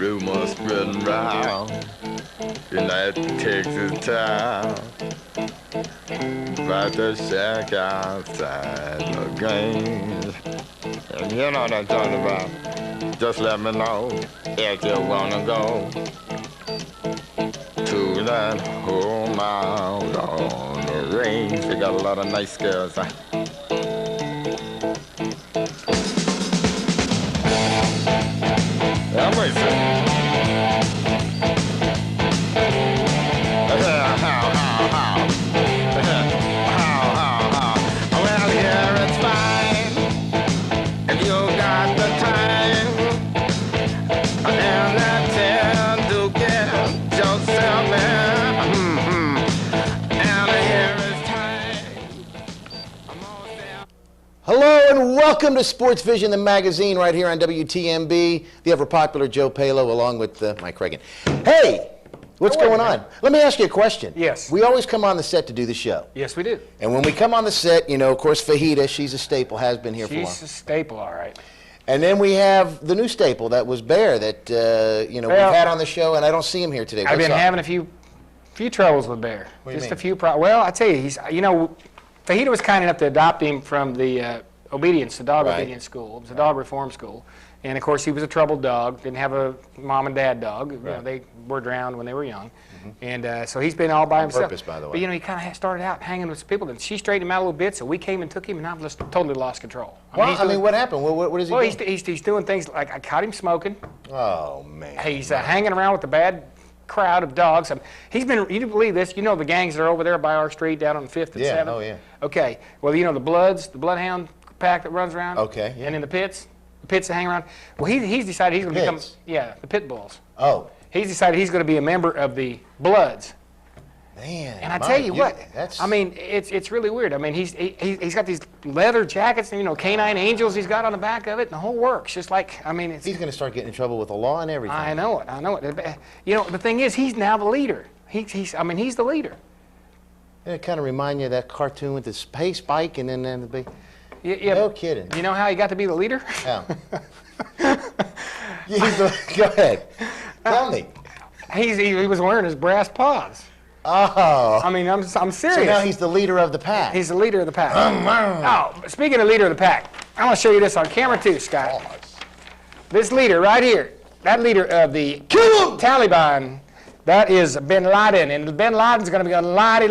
rumors spreading round United Texas town about the shack outside the game. And you know what I'm talking about. Just let me know if you wanna go to that home out on the range. They got a lot of nice girls. I'm racing. Well, here it's fine if you got the time and that tend to get yourself in. And here it's time. Hello and welcome to SportsVision, the magazine, right here on WTMB. The ever popular Joe Palo, along with Mike Reagan. Hey, what's going on? Let me ask you a question. Yes. We always come on the set to do the show. Yes, we do. And when we come on the set, you know, of course, Fajita, she's a staple, has been here for a while. She's a staple, all right. And then we have the new staple, that was Bear, that, we've had on the show, and I don't see him here today. I've been up? having a few troubles with Bear. What do you Just mean? a few Well, I tell you, Fajita was kind enough to adopt him from the dog Right. obedience school. It was a dog reform school. And, of course, he was a troubled dog, didn't have a mom and dad dog. You know, they were drowned when they were young. And so he's been all by himself. purpose, by the way. But, he kind of started out hanging with some people. And she straightened him out a little bit, so we came and took him, and I've just totally lost control. What happened? What is he doing? He's doing things like I caught him smoking. Oh, man. He's hanging around with the bad crowd of dogs. He's been, you believe this, you know the gangs that are over there by our street down on 5th and 7th? Oh, yeah. Okay, well, you know the Bloodhound pack that runs around? Okay, yeah. And in the pits that hang around? Well, he's decided he's going to become, the pit bulls. Oh. He's decided he's going to be a member of the Bloods. Man. And I tell you what, that's... I mean, it's really weird. I mean, he's got these leather jackets and, canine angels he's got on the back of it, and the whole works. Just like, I mean, it's... He's going to start getting in trouble with the law and everything. I know it. The thing is, he's now the leader. He's the leader. It kind of remind you of that cartoon with the space bike and then the big... Yeah, no kidding. You know how he got to be the leader? Yeah. Go ahead. Tell me. He was wearing his brass paws. Oh. I mean, I'm serious. So now he's the leader of the pack. He's the leader of the pack. Oh, speaking of leader of the pack, I want to show you this on camera too, Scott. This leader right here, that leader of the Taliban, that is Bin Laden, and Bin Laden's going to be a lottie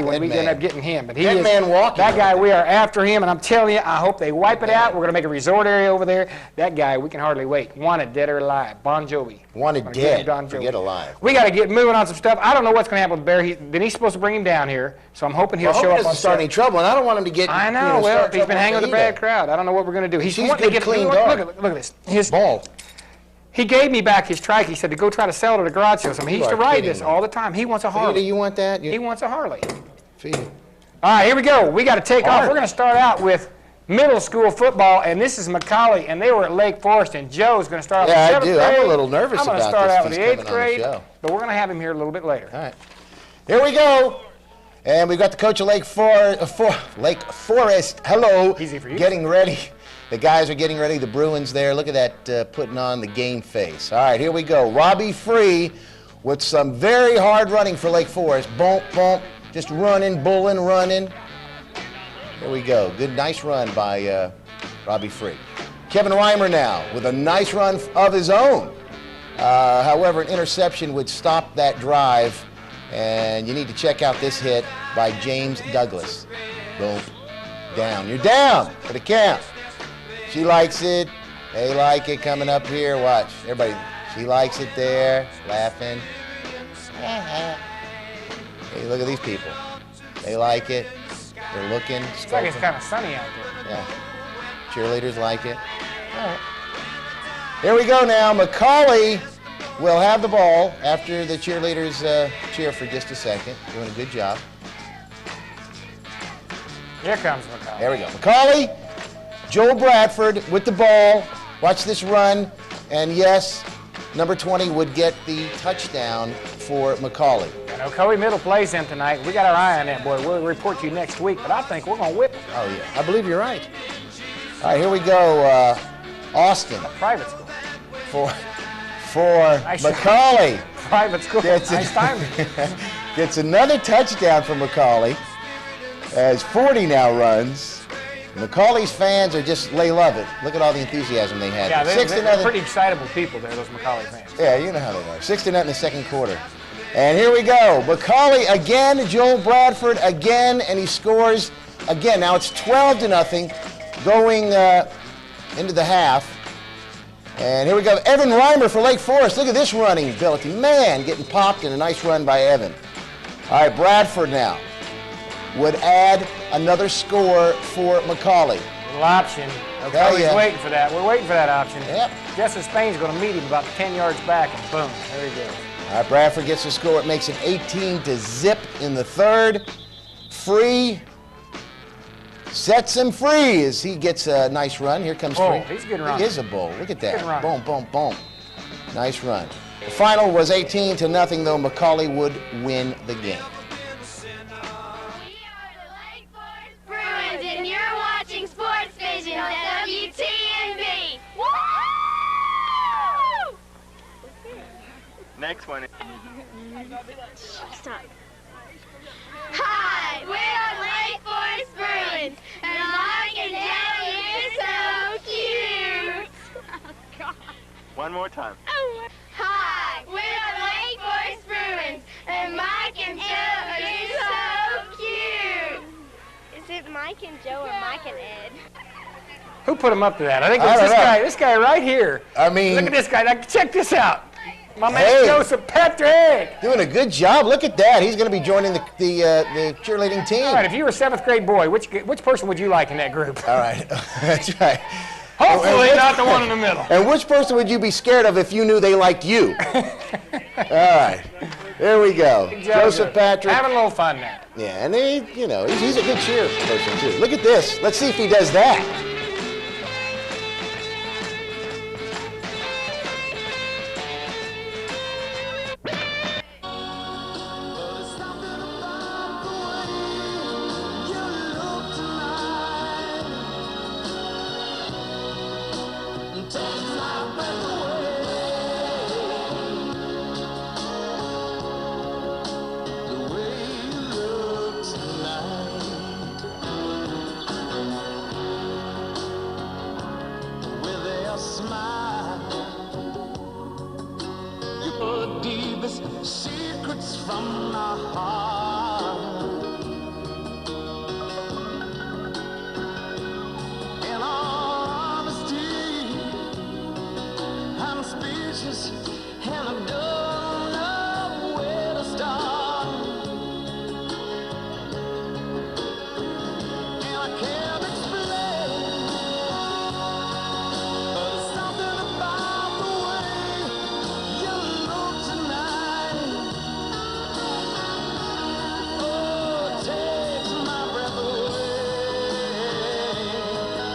when we end up getting him. But that guy, we are after him, and I'm telling you, I hope they wipe it out. We're going to make a resort area over there. That guy, we can hardly wait. Wanted dead or alive. Bon Jovi. Wanted dead. Forget alive. We got to get moving on some stuff. I don't know what's going to happen with Bear. Then he's supposed to bring him down here, so I'm hoping he'll show up on start any trouble, and I don't want him to get. I know. Well, he's been hanging with a bad crowd. I don't know what we're going to do. He's a good, clean dog. Look at this. His ball. He gave me back his trike. He said to go try to sell it at a garage sale. He used to ride this all the time. He wants a Harley. You want that? He wants a Harley. Feed him. All right, here we go. We got to take off. We're going to start out with middle school football, and this is Macaulay, and they were at Lake Forest, and Joe's going to start out with 7th grade. I'm a little nervous about this. I'm going to start out with the 8th grade, but we're going to have him here a little bit later. All right. Here we go. And we've got the coach of Lake Forest. Hello. Easy for you. Getting ready. The guys are getting ready. The Bruins there. Look at that, putting on the game face. All right, here we go. Robbie Free with some very hard running for Lake Forest. Bump, just running, bulling, running. Here we go. Good, nice run by Robbie Free. Kevin Reimer now with a nice run of his own. However, an interception would stop that drive, and you need to check out this hit by James Douglas. Boom. Down. You're down for the count. She likes it. They like it coming up here. Watch. Everybody. She likes it there. Laughing. Hey, look at these people. They like it. They're looking. It's like it's kind of sunny out there. Yeah. Cheerleaders like it. All right. Here we go now. Macaulay will have the ball after the cheerleaders cheer for just a second. Doing a good job. Here comes Macaulay. There we go. Macaulay. Joel Bradford with the ball. Watch this run. And yes, number 20 would get the touchdown for Macaulay. I know Cody Middle plays him tonight. We got our eye on that boy. We'll report to you next week, but I think we're going to whip him. Oh, yeah. I believe you're right. All right, here we go. Austin. A private school. for Macaulay. Private school. Nice timing. Gets another touchdown from Macaulay as 40 now runs. Macaulay's fans are just, they love it. Look at all the enthusiasm they had. Yeah, they're pretty excitable people there, those Macaulay fans. Yeah, you know how they are. 6-0 in the second quarter. And here we go. Macaulay again, Joel Bradford again, and he scores again. Now it's 12-0 going into the half. And here we go. Evan Reimer for Lake Forest. Look at this running ability. Man, getting popped, and a nice run by Evan. All right, Bradford now would add another score for Macaulay. Little option. Okay, he's waiting for that. We're waiting for that option. Yep. Jesse Spain's going to meet him about 10 yards back, and boom, there he goes. All right, Bradford gets the score. It makes it 18-0 in the third. Free sets him free as he gets a nice run. Here comes Free. He's a good run. He is a bull. Look at that. Good run. Boom, boom, boom. Nice run. The final was 18-0, though. Macaulay would win the game. And you're watching SportsVision on WTNB. Woo! Next one. Stop. Hi, we're on Lake Forest Bruins, and Mark and Daddy are so cute. Oh, God. One more time. Hi, we're on Lake Forest Bruins, and Mike and Joe are so cute. Is it Mike and Joe or Mike and Ed? Who put him up to that? I think it's this guy right here. I mean, look at this guy. Now, check this out. My man Joseph Patrick. Doing a good job. Look at that. He's going to be joining the cheerleading team. All right, if you were a 7th grade boy, which person would you like in that group? All right. That's right. Hopefully not the one in the middle. And which person would you be scared of if you knew they liked you? All right. There we go. Joseph Patrick. Having a little fun now. Yeah, and he's a good cheer person, too. Look at this. Let's see if he does that. Secrets from my heart. In all honesty, I'm speechless and I don't know where to start. And I can't explain, but there's something about the way you look tonight.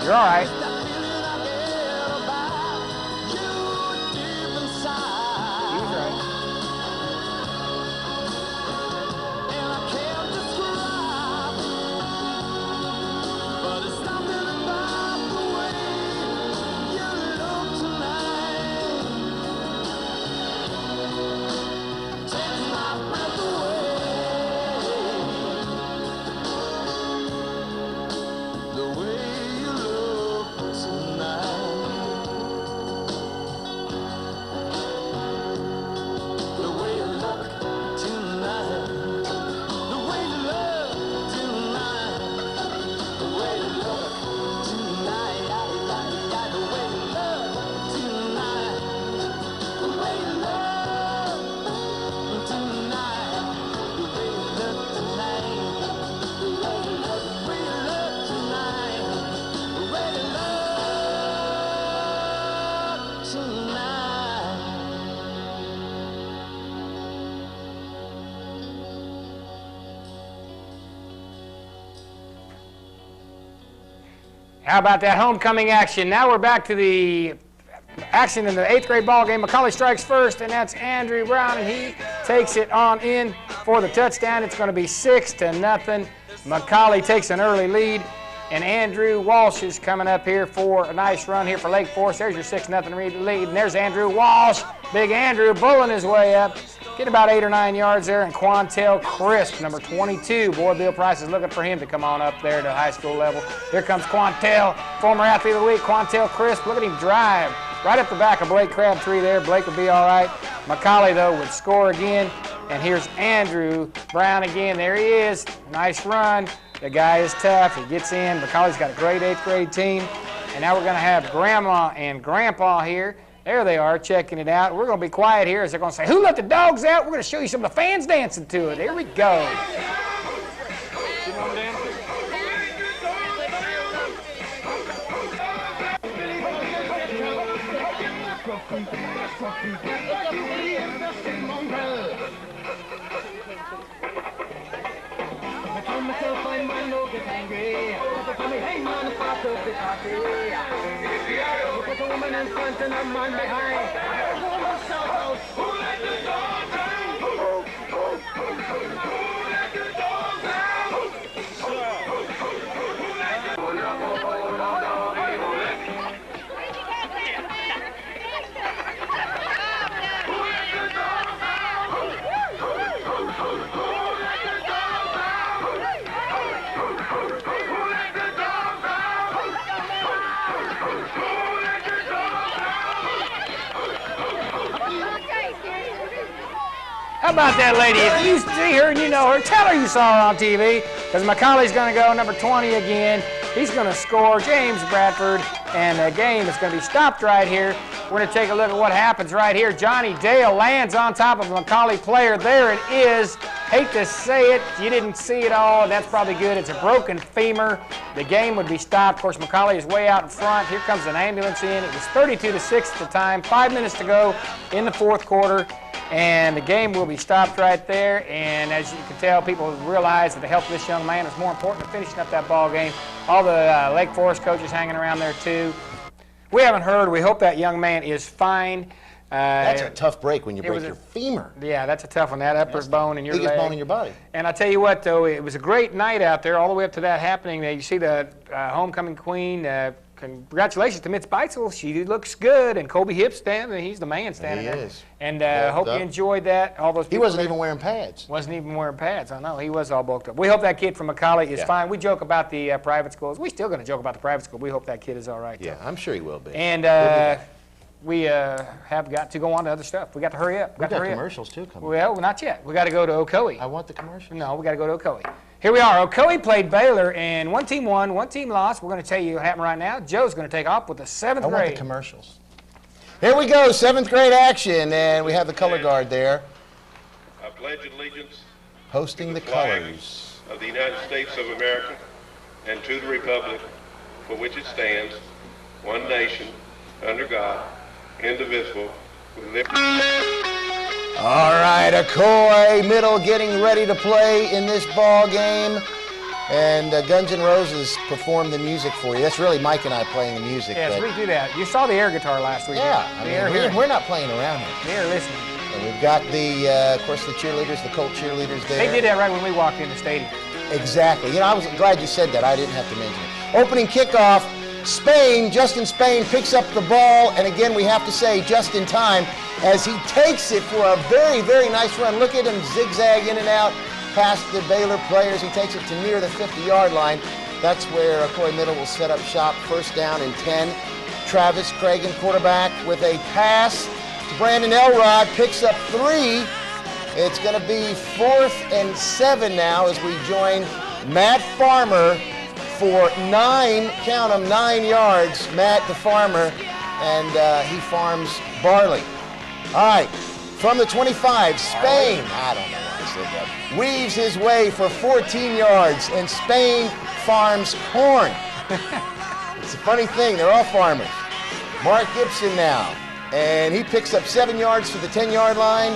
You're all right. How about that homecoming action? Now we're back to the action in the 8th grade ball game. Macaulay strikes first, and that's Andrew Brown, and he takes it on in for the touchdown. It's going to be 6-0. Macaulay takes an early lead. And Andrew Walsh is coming up here for a nice run here for Lake Forest. There's your 6-0 lead. And there's Andrew Walsh. Big Andrew bulling his way up. Get about 8 or 9 yards there. And Quantel Crisp, number 22. Boy, Bill Price is looking for him to come on up there to high school level. Here comes Quantel, former athlete of the week. Quantel Crisp, look at him drive. Right up the back of Blake Crabtree there. Blake will be all right. Macaulay, though, would score again. And here's Andrew Brown again. There he is. Nice run. The guy is tough. He gets in. Macaulay's got a great 8th grade team. And now we're going to have Grandma and Grandpa here. There they are, checking it out. We're going to be quiet here as they're going to say, who let the dogs out? We're going to show you some of the fans dancing to it. Here we go. How about that lady? If you see her and you know her, tell her you saw her on TV, because Macaulay's going to go number 20 again. He's going to score, James Bradford, and the game is going to be stopped right here. We're going to take a look at what happens right here. Johnny Dale lands on top of a Macaulay player. There it is. Hate to say it, you didn't see it all. That's probably good. It's a broken femur. The game would be stopped. Of course, Macaulay is way out in front. Here comes an ambulance in. It was 32-6 at the time. 5 minutes to go in the 4th quarter. And the game will be stopped right there. And as you can tell, people realize that the health of this young man is more important than finishing up that ball game. All the Lake Forest coaches hanging around there too. We haven't heard. We hope that young man is fine. That's a tough break when you break your femur. Yeah, that's a tough one. That upper bone in your leg. Biggest bone in your body. And I tell you what, though, it was a great night out there, all the way up to that happening. You see the homecoming queen. Congratulations to Mitz Beitzel. She looks good. And Kobe Hipp standing. He's the man standing there. He is. And hope you enjoyed that. All those he wasn't even wearing pads. Wasn't even wearing pads. I know. He was all bulked up. We hope that kid from Macaulay is fine. We joke about the private schools. We're still going to joke about the private school. We hope that kid is all right. Yeah, I'm sure he will be. And we have got to go on to other stuff. We got to hurry up. We got commercials too coming. Well, not yet. We got to go to Ocoee. I want the commercials. No, we got to go to Ocoee. Here we are. Ocoee played Baylor, and one team won, one team lost. We're going to tell you what happened right now. Joe's going to take off with the 7th grade. I want the commercials. Here we go, 7th grade action, and we have the color guard there. I pledge allegiance hosting the colors of the United States of America and to the republic for which it stands, one nation, under God, indivisible, with liberty. All right, Ocoee Middle getting ready to play in this ball game. And Guns N' Roses perform the music for you. That's really Mike and I playing the music. Yes, we do that. You saw the air guitar last week. Yeah, I mean, we're not playing around here. They're listening. And we've got the, of course, the cheerleaders, the Colt cheerleaders there. They did that right when we walked in the stadium. Exactly. You know, I was glad you said that. I didn't have to mention it. Opening kickoff, Spain, Justin Spain picks up the ball, and again, we have to say just in time as he takes it for a very, very nice run. Look at him zigzag in and out past the Baylor players. He takes it to near the 50-yard line. That's where Ocoee Middle will set up shop. 1st down and 10. Travis Cragen, quarterback, with a pass to Brandon Elrod, picks up 3. It's going to be 4th and 7 now as we join Matt Farmer for 9, count them, 9 yards. Matt the farmer, and he farms barley. All right, from the 25, Spain, I don't know why I said that, weaves his way for 14 yards, and Spain farms corn. It's a funny thing, they're all farmers. Mark Gibson now, and he picks up 7 yards to the 10-yard line,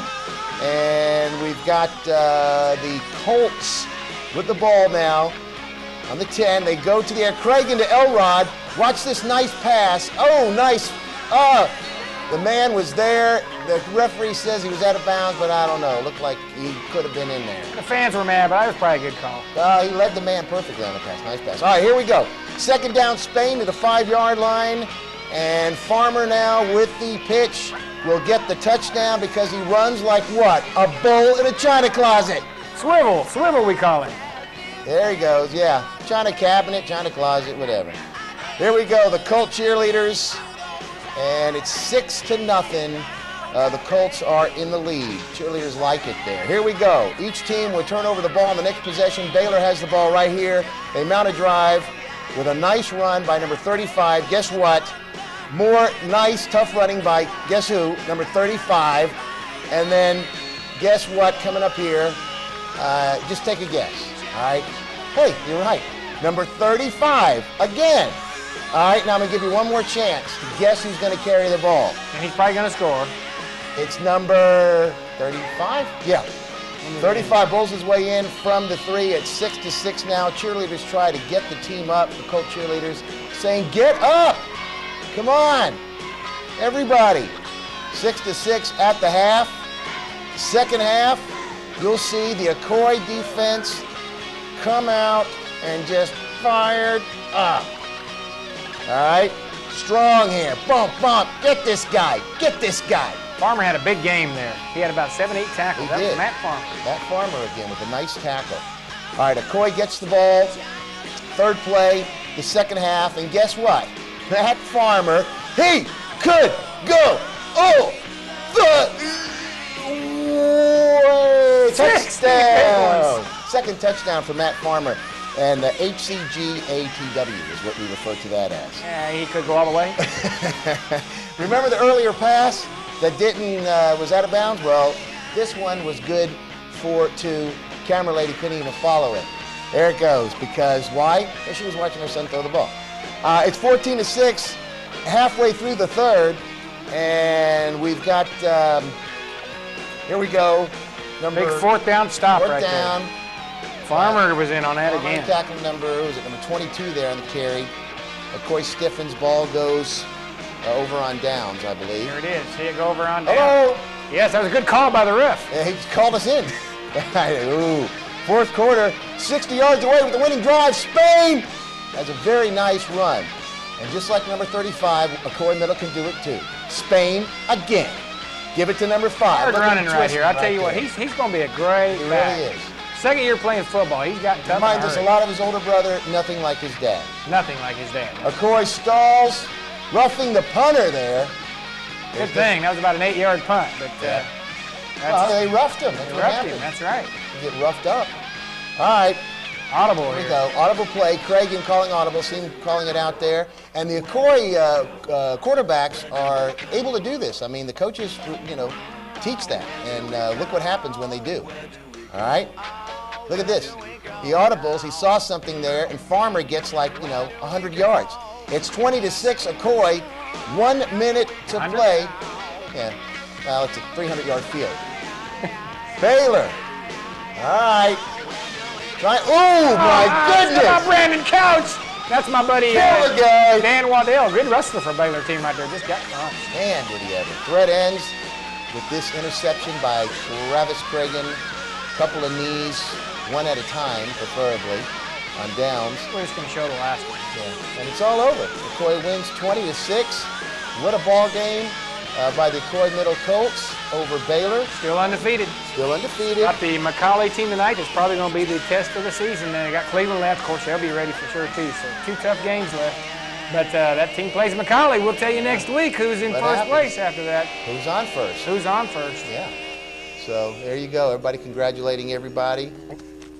and we've got the Colts with the ball now on the 10. They go to the air, Cragen to Elrod. Watch this nice pass. Oh, nice. The man was there. The referee says he was out of bounds, but I don't know. Looked like he could have been in there. The fans were mad, but that was probably a good call. He led the man perfectly on the pass. Nice pass. All right, here we go. Second down, Spain to the 5-yard line. And Farmer now with the pitch will get the touchdown because he runs like what? A bull in a china closet. Swivel we call him. There he goes, yeah. China cabinet, china closet, whatever. Here we go, the Colt cheerleaders. And it's 6-0. The Colts are in the lead. Cheerleaders like it there. Here we go. Each team will turn over the ball in the next possession. Baylor has the ball right here. They mount a drive with a nice run by number 35. Guess what? More nice, tough running by, guess who? Number 35. And then, guess what coming up here? Just take a guess, all right? Hey, you're right. Number 35, again. All right, now I'm going to give you one more chance to guess who's going to carry the ball. And he's probably going to score. It's number 35? Yeah. 35 bowls his way in from the 3. It's 6-6 now. Cheerleaders try to get the team up. The Colt cheerleaders saying, get up! Come on, everybody. 6-6 at the half. Second half, you'll see the Ocoee defense come out and just fired up. All right, strong here. Bump, bump. Get this guy. Get this guy. Farmer had a big game there. He had about 7-8 tackles. That was Matt Farmer. Matt Farmer again with a nice tackle. All right, Ocoee gets the ball. Third play, the second half, and guess what? Matt Farmer, he could go. Oh, the touchdown! Second touchdown for Matt Farmer, and the HCGATW is what we refer to that as. Yeah, he could go all the way. Remember the earlier pass that was out of bounds? Well, this one was good for 2. Camera lady couldn't even follow it. There it goes. Because why? Because she was watching her son throw the ball. It's 14-6, halfway through the third, and we've got, here we go. Big fourth down stop right down. There. Farmer was in on that again. Tackle number 22 there on the carry. Ocoee stiffens, ball goes over on downs, I believe. Here it is. See it go over on down. Hello. Yes, that was a good call by the ref. Yeah, he called us in. Ooh. Fourth quarter, 60 yards away with the winning drive. Spain has a very nice run. And just like number 35, Ocoee Middle can do it too. Spain again. Give it to number 5. Hard running right here. I'll tell you what, he's going to be a great back. He really is. Second year playing football, he's gotten tough. Reminds us a lot of his older brother, nothing like his dad. Nothing like his dad. Ocoee stalls, roughing the punter there. Good thing. That was about an 8-yard punt. But well, they roughed him. They roughed him. That's right. You get roughed up. All right. Audible Here here. we go. Audible play. Craig calling audible. See him calling it out there. And the Ocoee quarterbacks are able to do this. I mean, the coaches, teach that. And look what happens when they do. All right? Look at this. The audibles, he saw something there, and Farmer gets 100 yards. It's 20-6 Ocoee. 1 minute to 100? play. Yeah. Well, it's a 300-yard field. Baylor. All right. Oh, my goodness! That's my Brandon Couch. That's my buddy Dan Waddell. Good wrestler for Baylor team right there. Just got caught. Man, did he ever. Threat ends with this interception by Travis Cragen. Couple of knees, one at a time, preferably, on downs. We're just going to show the last one. Yeah. And it's all over. Ocoee wins 20-6. What a ball game by the Ocoee Middle Colts over Baylor. Still undefeated. Still undefeated. Got the Macaulay team tonight. That's probably going to be the test of the season. Then they got Cleveland left. Of course, they'll be ready for sure, too. So 2 tough games left. But that team plays Macaulay. We'll tell you next week who's in first place after that. Who's on first? Who's on first. Yeah. So there you go. Everybody congratulating everybody.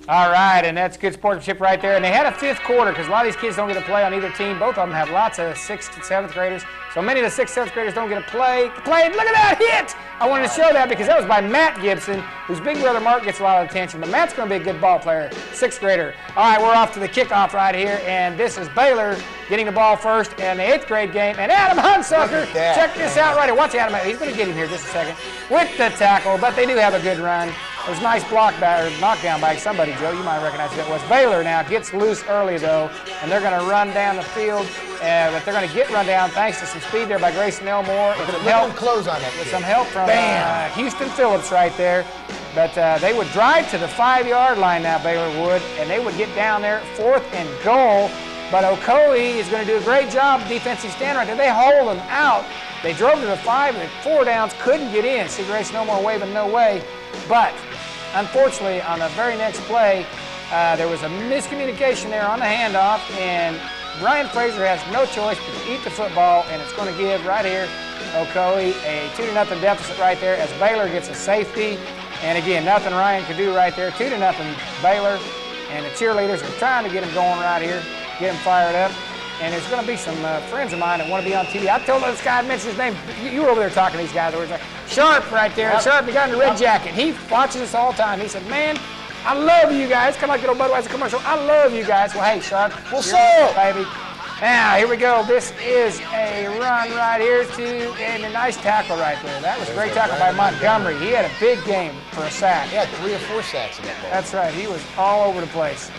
All right, and that's good sportsmanship right there. And they had a 5th quarter because a lot of these kids don't get to play on either team. Both of them have lots of 6th and 7th graders. So many of the 6th, 7th graders don't get to play. Look at that hit! I wanted to show that because that was by Matt Gibson, whose big brother Mark gets a lot of attention. But Matt's going to be a good ball player, 6th grader. All right, we're off to the kickoff right here. And this is Baylor getting the ball first in the 8th grade game. And Adam Hunsucker, check this out right here. Watch Adam. He's going to get him here just a second with the tackle. But they do have a good run. was a nice block back, or knockdown by somebody, Joe. You might recognize who that was. Baylor now gets loose early, though, and they're going to run down the field. But they're going to get run down thanks to some speed there by Grayson Elmore. With some help from Houston Phillips right there. But they would drive to the 5-yard line now, Baylor would, and they would get down there, 4th and goal. But Okoye is going to do a great job, defensive stand right there. They hold them out. They drove to the 5 and 4 downs, couldn't get in. See Grayson Elmore waving no way. But unfortunately, on the very next play, there was a miscommunication there on the handoff, and Ryan Fraser has no choice but to eat the football, and it's going to give right here Okoye a 2-0 deficit right there as Baylor gets a safety. And again, nothing Ryan could do right there. 2-0 Baylor, and the cheerleaders are trying to get him going right here, get him fired up. And there's going to be some friends of mine that want to be on TV. I told this guy, I mentioned his name. You were over there talking to these guys. Like, Sharp right there. Sharp, the guy in the red jacket. He watches us all the time. He said, man, I love you guys. Come on, get old Budweiser commercial. I love you guys. Well, hey, Sharp. What's up, baby? Now, here we go. This is a run right here and a nice tackle right there. That was a great tackle by Montgomery. He had a big game for a sack. He had 3 or 4 sacks in that ball. That's right. He was all over the place.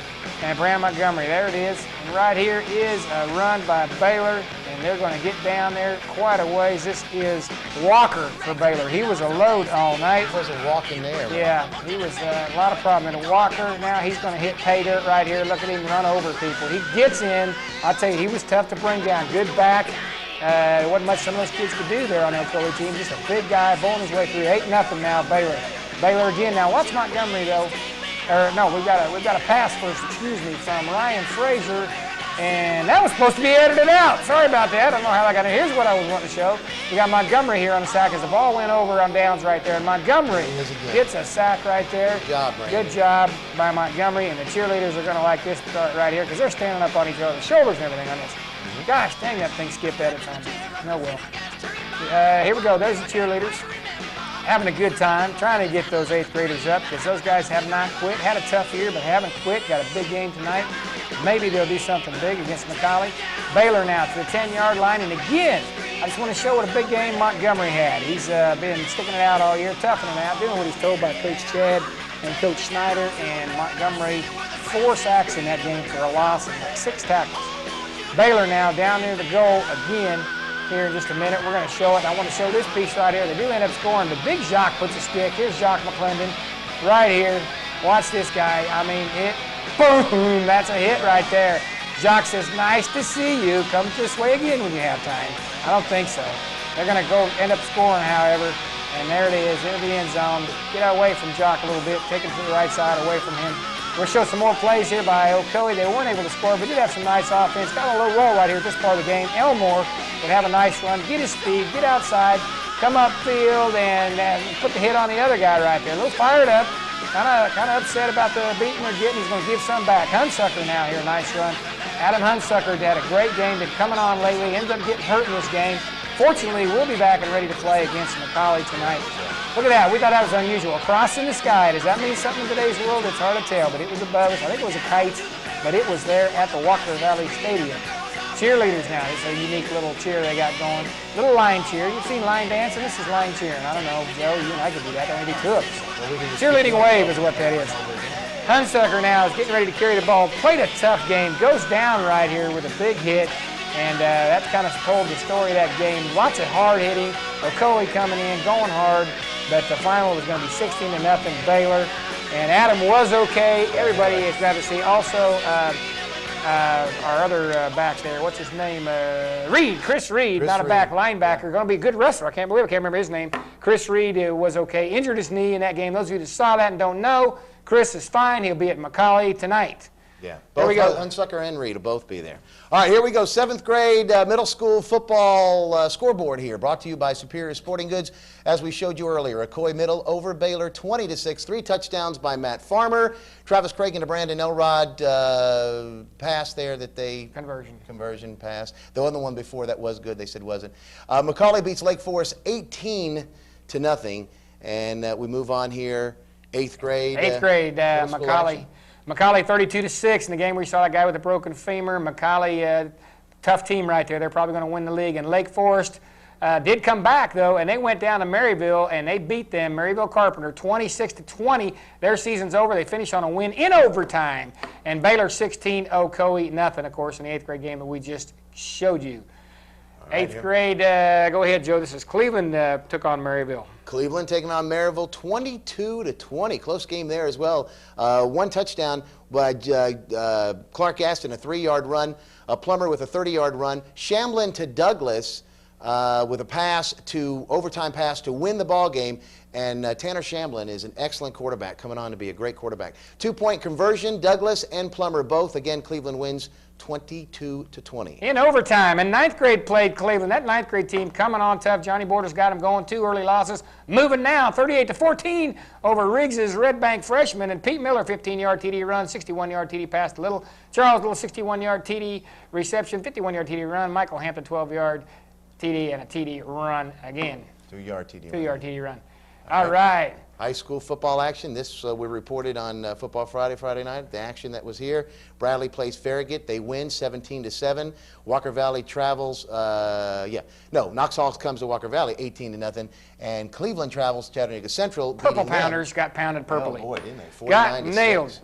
And Brandon Montgomery, there it is. And right here is a run by Baylor, and they're going to get down there quite a ways. This is Walker for Baylor. He was a load all night. He wasn't walking there. Right? Yeah, he was a lot of problem. And Walker, now he's going to hit pay dirt right here. Look at him run over people. He gets in. I'll tell you, he was tough to bring down. Good back. There wasn't much some of those kids could do there on the Okoye team. Just a big guy bowling his way through. 8-0 now, Baylor. Baylor again. Now watch Montgomery though. No, we've got a pass first, from Ryan Fraser, and that was supposed to be edited out. Sorry about that. I don't know how I got it. Here's what I was wanting to show. We got Montgomery here on the sack as the ball went over on downs right there, and Montgomery gets a sack right there. Good job, Brandon. Good job by Montgomery, and the cheerleaders are going to like this part right here because they're standing up on each other's shoulders and everything on this. Gosh, dang, that thing skipped edits on me. No will. Here we go. There's the cheerleaders. Having a good time, trying to get those 8th graders up because those guys have not quit. Had a tough year, but haven't quit. Got a big game tonight. Maybe they'll do something big against McCallie. Baylor now to the 10-yard line, and again, I just want to show what a big game Montgomery had. He's been sticking it out all year, toughing it out, doing what he's told by Coach Chad and Coach Snyder, and Montgomery 4 sacks in that game for a loss and 6 tackles. Baylor now down near the goal again. Here in just a minute, we're going to show it. I want to show this piece right here. They do end up scoring, but Big Jacques puts a stick. Here's Jacques McClendon right here. Watch this guy. I mean, boom, that's a hit right there. Jacques says, nice to see you. Come this way again when you have time. I don't think so. They're going to end up scoring, however, and there it is, into the end zone. Get away from Jacques a little bit, take him to the right side, away from him. We'll show some more plays here by Okoye. They weren't able to score, but did have some nice offense. Got a low roll right here at this part of the game. Elmore would have a nice run, get his speed, get outside, come upfield, and put the hit on the other guy right there. A little fired up, kind of upset about the beating they're getting. He's going to give some back. Hunsucker now here, nice run. Adam Hunsucker had a great game, been coming on lately, ended up getting hurt in this game. Fortunately, we'll be back and ready to play against McCallie tonight. Look at that. We thought that was unusual. A cross in the sky. Does that mean something in today's world? It's hard to tell, but it was above us. I think it was a kite, but it was there at the Walker Valley Stadium. Cheerleaders now. It's a unique little cheer they got going. Little line cheer. You've seen line dancing. This is line cheering. I don't know, Joe, you and I could do that. There may be 2 of us. Cheerleading wave is what that is. Hunsucker now is getting ready to carry the ball. Played a tough game. Goes down right here with a big hit. And that kind of told the story of that game. Lots of hard hitting. Okoye coming in, going hard. But the final was going to be 16-0 Baylor. And Adam was okay. Everybody is glad to see. Also, our other back there, what's his name? Reed, Chris Reed, not a back, linebacker. Going to be a good wrestler. I can't remember his name. Chris Reed was okay. Injured his knee in that game. Those of you that saw that and don't know, Chris is fine. He'll be at McCallie tonight. Yeah, there we go. Hunsucker and Reed will both be there. All right, here we go. 7th grade middle school football scoreboard here, brought to you by Superior Sporting Goods. As we showed you earlier, Okoye Middle over Baylor 20-6. 3 touchdowns by Matt Farmer. Travis Craig into Brandon Elrod pass there that they... Conversion pass. The other one before that was good, they said wasn't. McCallie beats Lake Forest 18-0. And we move on here. 8th grade. 8th grade, McCallie. McCallie 32-6 in the game where you saw that guy with a broken femur. McCallie, tough team right there. They're probably going to win the league. And Lake Forest, did come back, though, and they went down to Maryville, and they beat them, Maryville Carpenter, 26-20. Their season's over. They finished on a win in overtime. And Baylor 16, Ocoee, nothing, of course, in the 8th grade game that we just showed you. Right, 8th grade, go ahead, Joe. This is Cleveland took on Maryville. Cleveland taking on Maryville 22-20. Close game there as well. One touchdown by Clark Aston, a 3-yard run. Plummer with a 30-yard run. Shamblin to Douglas with a overtime pass to win the ball game. And Tanner Shamblin is an excellent quarterback, coming on to be a great quarterback. 2-point conversion, Douglas and Plummer both. Again, Cleveland wins 22-20. In overtime, and 9th grade played Cleveland. That 9th grade team coming on tough. Johnny Borders got them going. 2 early losses. Moving now, 38-14 over Riggs's Red Bank freshman. And Pete Miller, 15-yard TD run, 61-yard TD pass to Little. Charles Little, 61-yard TD reception, 51-yard TD run. Michael Hampton, 12-yard TD and a TD run again. 2-yard TD. 2-yard TD run. All right. High school football action. This we reported on Football Friday night. The action that was here. Bradley plays Farragut. They win 17-7. Walker Valley travels. Knox Hall comes to Walker Valley 18-0. And Cleveland travels to Chattanooga Central. Purple Pounders got pounded purpley. Oh boy, didn't they? Got nailed.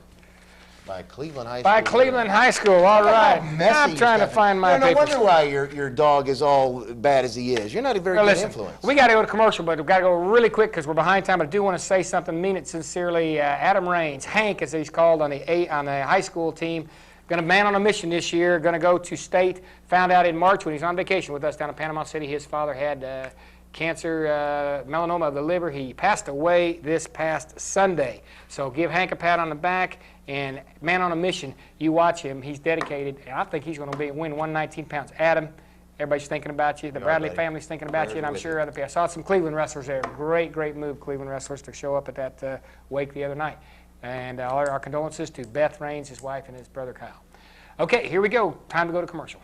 By Cleveland High School. By Cleveland High School, all right. I'm trying to find my papers. No wonder why your dog is all bad as he is. You're not a very good influence. We got to go to commercial, but we've got to go really quick because we're behind time. I do want to say something, mean it sincerely. Adam Raines, Hank as he's called on the high school team, going to man on a mission this year, going to go to state. Found out in March when he's on vacation with us down in Panama City, his father had cancer, melanoma of the liver. He passed away this past Sunday. So give Hank a pat on the back. And man on a mission, you watch him. He's dedicated, and I think he's going to win 119 pounds. Adam, everybody's thinking about you. The Bradley family's thinking about you, and I'm sure other people. I saw some Cleveland wrestlers there. Great move, Cleveland wrestlers, to show up at that wake the other night. And all our condolences to Beth Raines, his wife, and his brother Kyle. Okay, here we go. Time to go to commercial.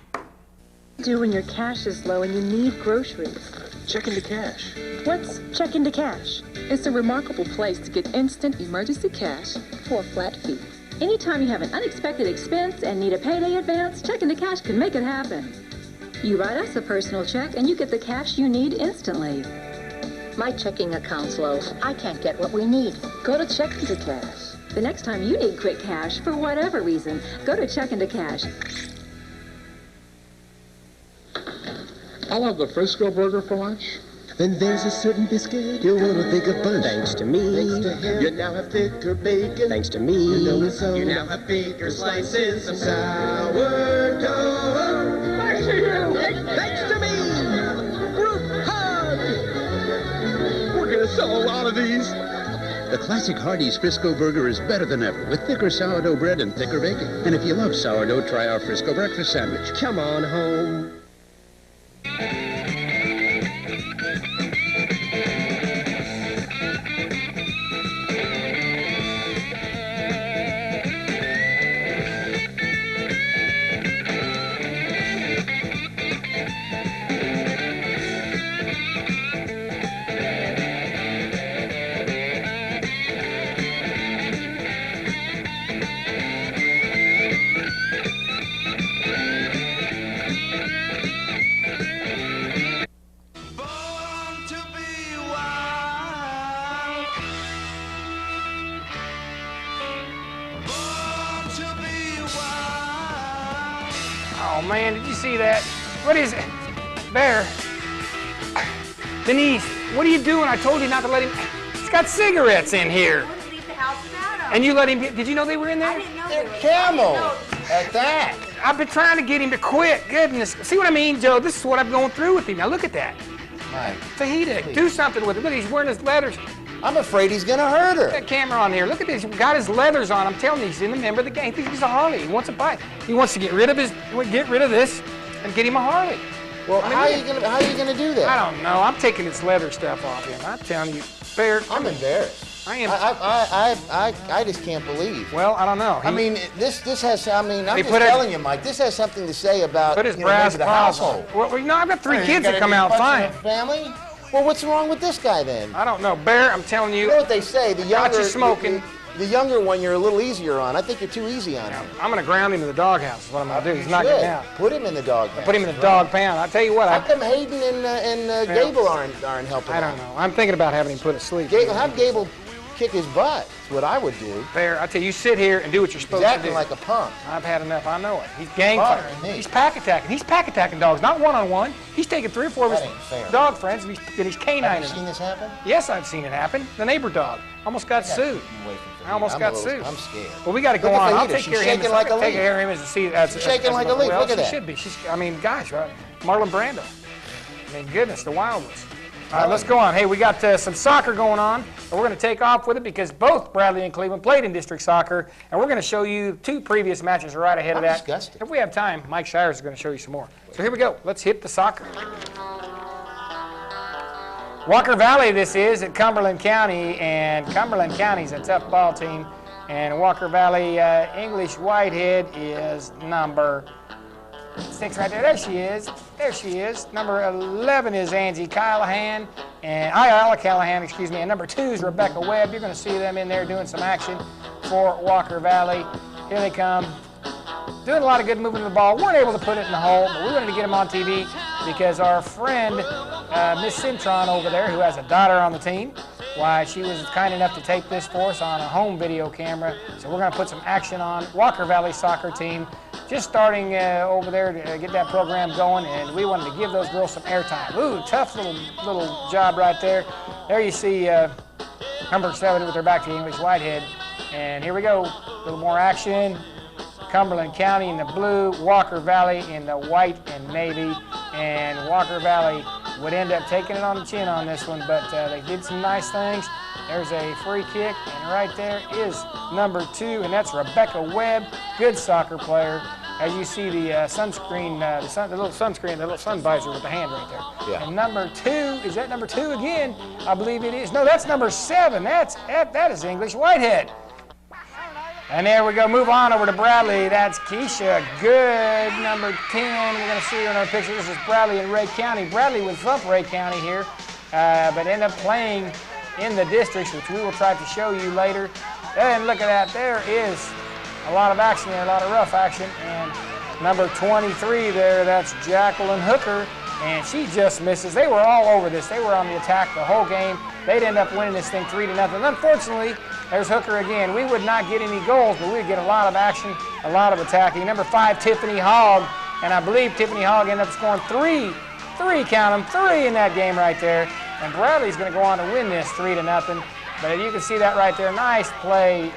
Do when your cash is low and you need groceries? Check into cash. What's Check into Cash? It's a remarkable place to get instant emergency cash for a flat fee. Anytime you have an unexpected expense and need a payday advance, Check into Cash can make it happen. You write us a personal check and you get the cash you need instantly. My checking account's low. I can't get what we need. Go to Check into Cash. The next time you need quick cash, for whatever reason, go to Check into Cash. I'll have the Frisco burger for lunch. Then there's a certain biscuit you'll want to think a bunch. Thanks to me. Thanks to him. You now have thicker bacon. Thanks to me. You know it's so. You now have bigger slices of sourdough. Thanks to you. Thanks to me. Group hug. We're going to sell a lot of these. The classic Hardee's Frisco burger is better than ever with thicker sourdough bread and thicker bacon. And if you love sourdough, try our Frisco breakfast sandwich. Come on home. Oh man, did you see that? What is it? Bear. Denise, what are you doing? I told you not to let him. He's got cigarettes in here. I wouldn't leave the house without them. And you let him get, did you know they were in there? I didn't know They're Camel at that. I've been trying to get him to quit. Goodness. See what I mean, Joe? This is what I'm going through with him. Now look at that. Mike, Fajita, do something with it. Look, he's wearing his leathers. I'm afraid he's going to hurt her. Put that camera on here. Look at this. He's got his leathers on. I'm telling you, he's in the member of the gang. He thinks he's a Harley. He wants a bike. He wants to get rid of this and get him a Harley. Well, how are you going to do that? I don't know. I'm taking this leather stuff off him. I'm telling you, Bear. I'm embarrassed. I am. I just can't believe. Well, I don't know. I mean, this has. I mean, I'm just telling you, Mike. This has something to say about put his brass maybe the household. Well, you know, I've got 3 kids that come out fine. Family. Well, what's wrong with this guy then? I don't know, Bear. I'm telling you. You know what they say? The younger you smoking. the younger one you're a little easier on. I think you're too easy on him. I'm going to ground him in the doghouse is what I'm going to do. He's not Good. getting out. Put him in the doghouse. Put him in the dog pound. I tell you what. How come Hayden and Gable aren't helping? I don't know. I'm thinking about having him put asleep. Have Gable kick his butt. That's what I would do. Fair. I tell you sit here and do what you're supposed He's to do. acting like a punk. I've had enough. I know it. He's gang fighting. He's pack attacking. He's pack attacking dogs, not one-on-one. He's taking 3 or 4 of his dog friends and he's canining them. Have you seen this happen? Yes, I've seen it happen. The neighbor dog almost got sued. I almost got sued. I'm scared. Well, we got to go on. I'll take care of him. Shaking like a leaf. Take care of him as shaking like a leaf. Look at that. She should be. I mean, gosh, Marlon Brando. I mean, goodness, the Wild ones. All right, let's go on. Hey, we got some soccer going on, and we're going to take off with it because both Bradley and Cleveland played in district soccer, and we're going to show you 2 previous matches right ahead of that. Disgusting. If we have time, Mike Shires is going to show you some more. So here we go. Let's hit the soccer. Walker Valley this is at Cumberland County, and Cumberland County's a tough ball team, and Walker Valley English Whitehead is number 6 right there. There she is. There she is. Number 11 is Angie Callahan, and Ayala Callahan, excuse me. And number 2 is Rebecca Webb. You're going to see them in there doing some action for Walker Valley. Here they come. Doing a lot of good movement of the ball. Weren't able to put it in the hole, but we wanted to get them on TV because our friend, Miss Cintron over there, who has a daughter on the team, why, she was kind enough to tape this for us on a home video camera. So we're going to put some action on Walker Valley soccer team. Just starting over there to get that program going, and we wanted to give those girls some airtime. Ooh, tough little job right there. There you see number 7 with her back to the English Whitehead. And here we go, a little more action. Cumberland County in the blue, Walker Valley in the white and navy. And Walker Valley would end up taking it on the chin on this one, but they did some nice things. There's a free kick, and right there is number 2, and that's Rebecca Webb, good soccer player. As you see the sunscreen, the little sunscreen, the little sun visor with the hand right there. Yeah. And number 2, is that number 2 again? I believe it is. No, that's number 7. That is English Whitehead. And there we go. Move on over to Bradley. That's Keisha Good, number 10. We're going to see her in our picture. This is Bradley in Ray County. Bradley was from Ray County here, but ended up playing in the districts, which we will try to show you later. And look at that. There is a lot of action there, a lot of rough action. And number 23 there, that's Jacqueline Hooker, and she just misses. They were all over this. They were on the attack the whole game. They'd end up winning this thing 3-0. Unfortunately, there's Hooker again. We would not get any goals, but we'd get a lot of action, a lot of attacking. Number 5, Tiffany Hogg, and I believe Tiffany Hogg ended up scoring 3, count them, 3 in that game right there. And Bradley's going to go on to win this 3-0. But you can see that right there. Nice play.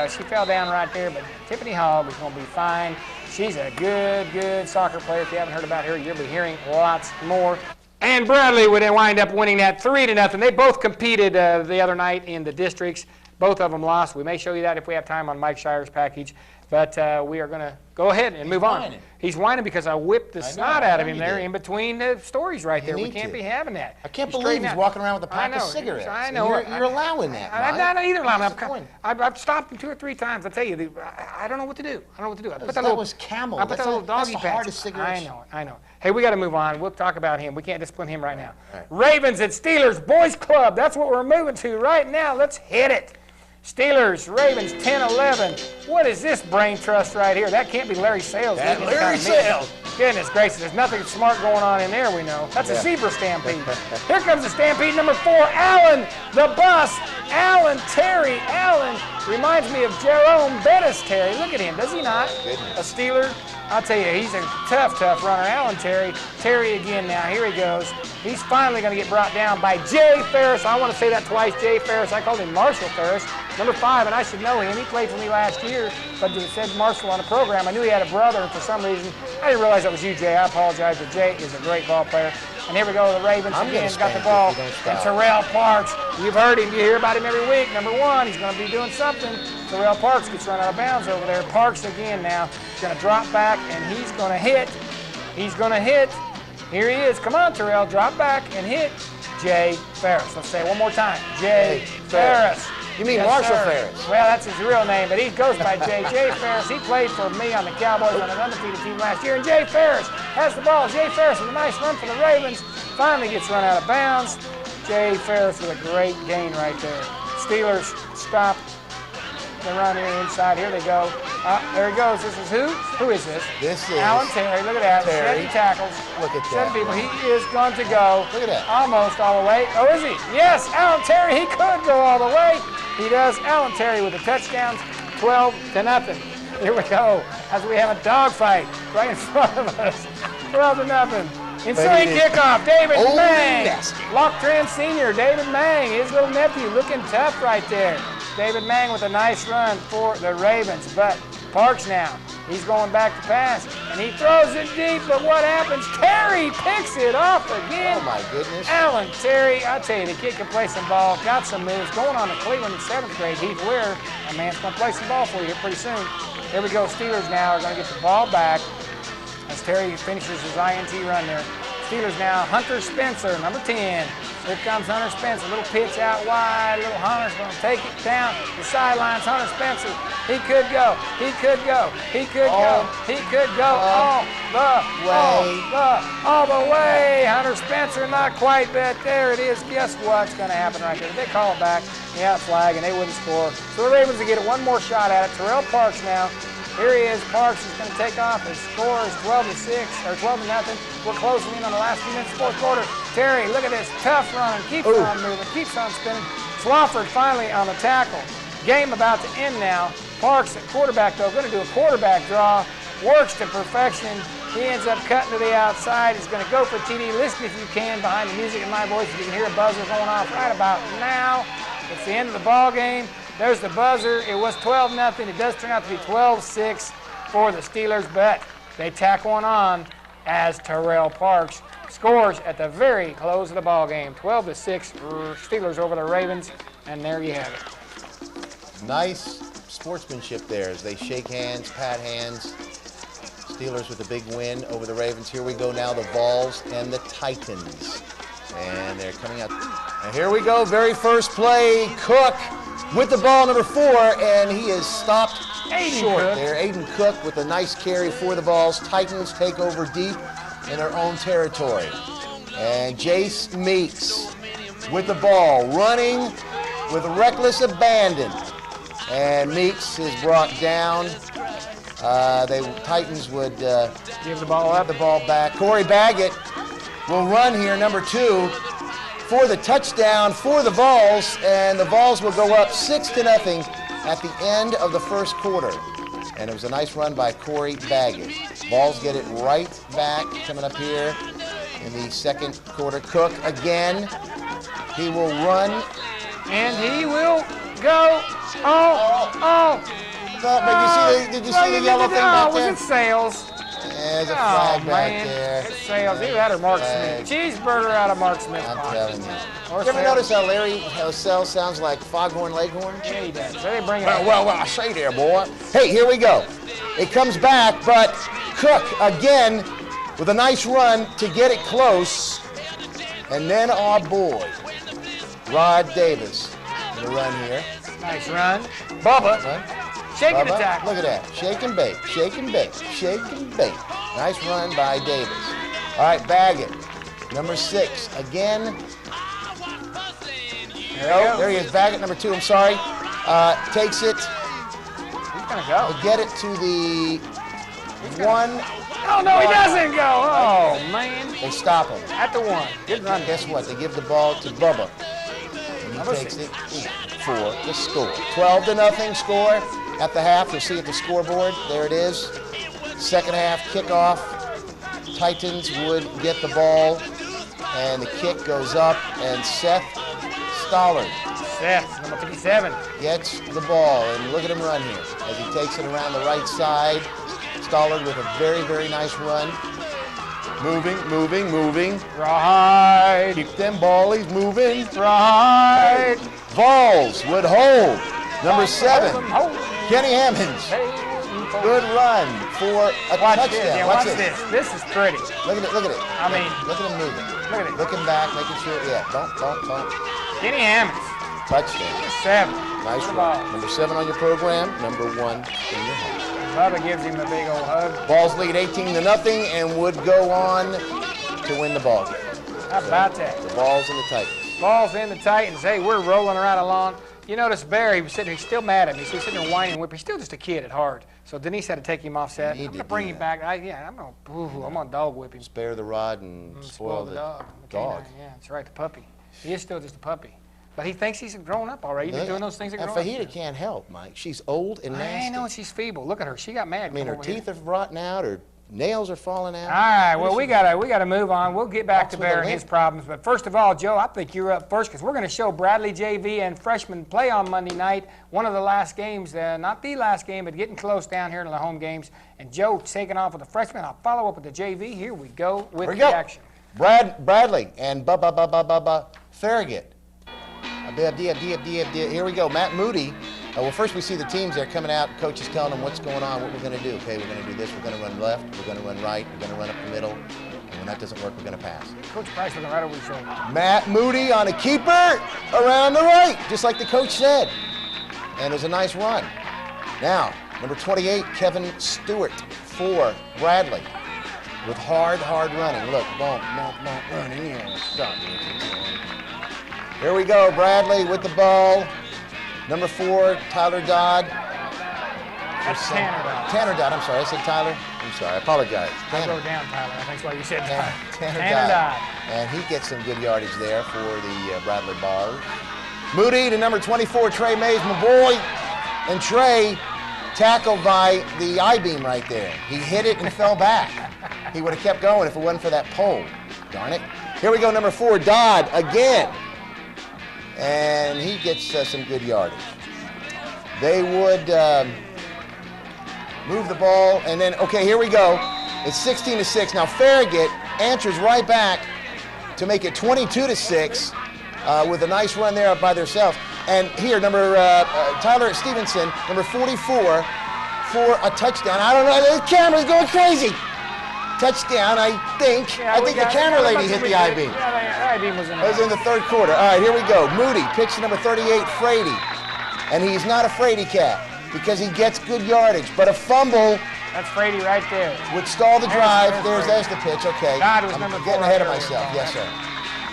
She fell down right there, but Tiffany Hogg is going to be fine. She's a good soccer player. If you haven't heard about her, you'll be hearing lots more. And Bradley would wind up winning that 3-0. They both competed the other night in the districts. Both of them lost. We may show you that if we have time on Mike Shire's package. But we are going to go ahead and move on. He's whining because I whipped the snot out of him there in between the stories right there. We can't be having that. I can't believe he's walking around with a pack of cigarettes. I know. You're allowing that, I'm not either allowing that. I've stopped him 2 or 3 times. I tell you, I don't know what to do. I don't know what to do. That was Camel. I put that little doggy patch. I know. Hey, we got to move on. We'll talk about him. We can't discipline him right now. Right. Ravens at Steelers Boys Club. That's what we're moving to right now. Let's hit it. Steelers, Ravens, 10-11. What is this brain trust right here? That can't be Larry Sales. That's Larry Sales. Goodness gracious, there's nothing smart going on in there, we know. That's a zebra stampede. Here comes the stampede, number 4, Allen, the bus. Allen Terry. Allen reminds me of Jerome Bettis Terry. Look at him, does he not? A Steeler. I'll tell you, he's a tough runner. Allen Terry. Terry again now. Here he goes. He's finally going to get brought down by Jay Ferris. I want to say that twice, Jay Ferris. I called him Marshall Ferris. Number 5, and I should know him. He played for me last year, but it said Marshall on the program. I knew he had a brother, and for some reason, I didn't realize that was you, Jay. I apologize, but Jay is a great ball player. And here we go, the Ravens again got the ball. And Terrell Parks, you've heard him. You hear about him every week. Number 1, he's going to be doing something. Terrell Parks gets run out of bounds over there. Parks again now. He's going to drop back, and he's going to hit. He's going to hit. Here he is. Come on, Terrell. Drop back and hit Jay Ferris. Let's say it one more time. Jay Ferris. You mean Marshall Ferris? Well, that's his real name, but he goes by Jay. Jay Ferris, he played for me on the Cowboys on an undefeated team last year. And Jay Ferris has the ball. Jay Ferris with a nice run for the Ravens. Finally gets run out of bounds. Jay Ferris with a great gain right there. Steelers stop the run here inside. Here they go. There he goes. This is who? Who is this? This is Alan Terry. Look at that. Terry. 7 tackles. Look at 7 that. people. He is going to go. Look at that. Almost all the way. Oh, is he? Yes, Alan Terry. He could go all the way. He does. Alan Terry with the touchdowns. 12-0. Here we go. As we have a dogfight right in front of us. 12-0. Insane kickoff, David Mang. Locktrend Senior, David Mang, his little nephew, looking tough right there. David Mang with a nice run for the Ravens, but Parks now, he's going back to pass, and he throws it deep, but what happens? Terry picks it off again. Oh, my goodness. Alan Terry, I tell you, the kid can play some ball, got some moves, going on to Cleveland in 7th grade. Heath Weir, a man's going to play some ball for you here pretty soon. Here we go, Steelers now are going to get the ball back as Terry finishes his INT run there. Steelers now, Hunter Spencer, number 10. Here comes Hunter Spencer, little pitch out wide, little Hunter's going to take it down the sidelines. Hunter Spencer, he could go, he could go, he could go, he could go all the way. Hunter Spencer, not quite, but there it is. Guess what's going to happen right there? They call it back, yeah, flag, and they wouldn't score. So the Ravens will get one more shot at it. Terrell Parks now. Here he is. Parks is going to take off. His score is 12-6 or 12-0. We're closing in on the last few minutes of the 4th quarter. Terry, look at this tough run. Keeps on moving. Keeps on spinning. Swafford finally on the tackle. Game about to end now. Parks at quarterback though, going to do a quarterback draw. Works to perfection. He ends up cutting to the outside. He's going to go for TD. Listen if you can behind the music in my voice. If you can hear a buzzer going off right about now. It's the end of the ball game. There's the buzzer. It was 12-0. It does turn out to be 12-6 for the Steelers, but they tack one on as Terrell Parks scores at the very close of the ball game. 12-6 Steelers over the Ravens, and there you have it. Nice sportsmanship there as they shake hands, pat hands. Steelers with a big win over the Ravens. Here we go now, the Vols and the Titans. And they're coming out. And here we go, very first play, Cook with the ball, number 4, and he is stopped short there. Aiden Cook with a nice carry for the Vols. Titans take over deep in their own territory. And Jace Meeks with the ball, running with reckless abandon. And Meeks is brought down. Titans would give the ball back. Corey Baggett will run here, number 2. For the touchdown for the Vols, and the Vols will go up 6-0 at the end of the 1st quarter. And it was a nice run by Corey Baggett. Vols get it right back coming up here in the 2nd quarter. Cook again. He will run. And he will go. Did you see the yellow thing back there? Was it Sales? There's a flag back there. It's Sales. Either that or Mark Smith. Cheeseburger out of Mark Smith. I'm telling you. You ever notice how Larry Sales sounds like Foghorn Leghorn? Yeah, he does. So they bring it well, I say there, boy. Hey, here we go. It comes back, but Cook again with a nice run to get it close. And then our boy, Rod Davis, in the run here. Nice run. Bubba. Shaking the tackle. Look at that. Shake and bake, shake and bake, shake and bake. Nice run by Davis. All right, Baggett, number 6. Again. There he is, Baggett, number 2, I'm sorry. Takes it. He's going to go. Get it to the 1. Oh, no, he doesn't go. Oh, man. They stop him. At the 1. Good run. Guess what? They give the ball to Bubba. And he takes it for the score. 12-0 score at the half. You'll see at the scoreboard. There it is. 2nd half kickoff. Titans would get the ball. And the kick goes up. And Seth Stollard. Seth, number 57. Gets the ball. And look at him run here. As he takes it around the right side. Stollard with a very, very nice run. Moving. Right. Keep them ballies moving. Right. Vols would hold. Number 7, Kenny Hammonds. Good run for a touchdown. Yeah, watch this. This is pretty. Look at it. I mean, look at him moving. Look at it. Looking back, making sure. Yeah, bump. Kenny Hammonds. Touchdown. 7. Nice run. Number 7 on your program. Number 1 in your home. Bubba gives him a big old hug. Vols lead 18-0 and would go on to win the ball game. How about that? The Vols and the Titans. Vols and the Titans. Hey, we're rolling right along. You notice Barry was sitting there, he's still mad at me. So he's sitting there whining and whipping. He's still just a kid at heart. So Denise had to take him off set. I'm going to bring him back. I'm going to dog whip him. Spare the rod and spoil the dog. Yeah, that's right, the puppy. He is still just a puppy. But he thinks he's grown up already. He's been doing those things. And Fajita can't help, Mike. She's old and nasty. I know, she's feeble. Look at her. She got mad. I mean, her teeth are rotten out. Her nails are falling out. All right, well, we gotta move on. We'll get back to Bear and his problems. But first of all, Joe, I think you're up first because we're going to show Bradley JV and freshman play on Monday night. One of the last games, not the last game, but getting close down here to the home games. And Joe taking off with the freshman. I'll follow up with the JV. Here we go with the action. Bradley and Farragut. Here we go. Matt Moody. Well, first we see the teams there coming out. Coach is telling them what's going on, what we're going to do. Okay, we're going to do this. We're going to run left. We're going to run right. We're going to run up the middle. And when that doesn't work, we're going to pass. Coach Price looking right over his shoulder. Matt Moody on a keeper around the right, just like the coach said. And there's a nice run. Now, number 28, Kevin Stewart for Bradley with hard running. Look, bump, running. Yeah, stop. Here we go, Bradley with the ball. Number 4, Tyler Dodd. That's Tanner Dodd. Tanner Dodd, I'm sorry. I said Tyler. I'm sorry, I apologize. I wrote down Tyler. I think that's why you said Tanner Dodd. And he gets some good yardage there for the Bradley Bars. Moody to number 24, Trey Mays, my boy. And Trey tackled by the I-beam right there. He hit it and fell back. He would have kept going if it wasn't for that pole. Darn it. Here we go, number 4, Dodd again. And he gets some good yardage. They would move the ball, and then, okay, here we go. It's 16-6. Now Farragut answers right back to make it 22-6 with a nice run there by themselves. And here, number Tyler Stevenson, number 44, for a touchdown. I don't know, the camera's going crazy. Touchdown, I think. Yeah, I think the camera lady hit the I-beam. Yeah, the I-beam was in it. It was in the third quarter. All right, here we go. Moody picks to number 38, Frady. And he's not a Frady cat because he gets good yardage. But a fumble. That's Frady right there. Would stall the drive. There's the pitch. Okay. God was I'm number getting 4 ahead of myself. Yes, sir.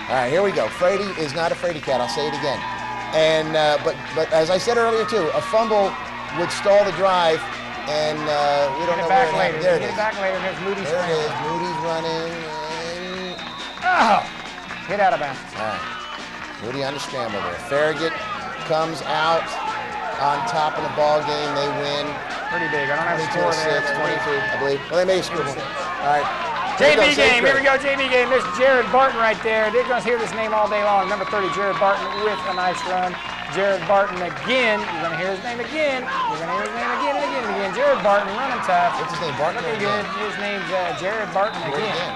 All right, here we go. Frady is not a Frady cat. I'll say it again. And but as I said earlier, too, a fumble would stall the drive. And we don't know where it happened. There it is. Get it back later. There's Moody's there it is. Moody's running. And... Oh! Hit out of bounds. All right. Moody on the scramble there. Farragut comes out on top of the ball game. They win. Pretty big. I don't have the score there. 22, I believe. Well, they made a score. All right. JV game. Here we go. JV game. There's Jared Barton right there. They're going to hear this name all day long. Number 30, Jared Barton with a nice run. Jared Barton again. You're going to hear his name again. You're going to hear his name again and again and again. Jared Barton running tough. What's his name? Barton? Looking good. His name's Jared Barton again.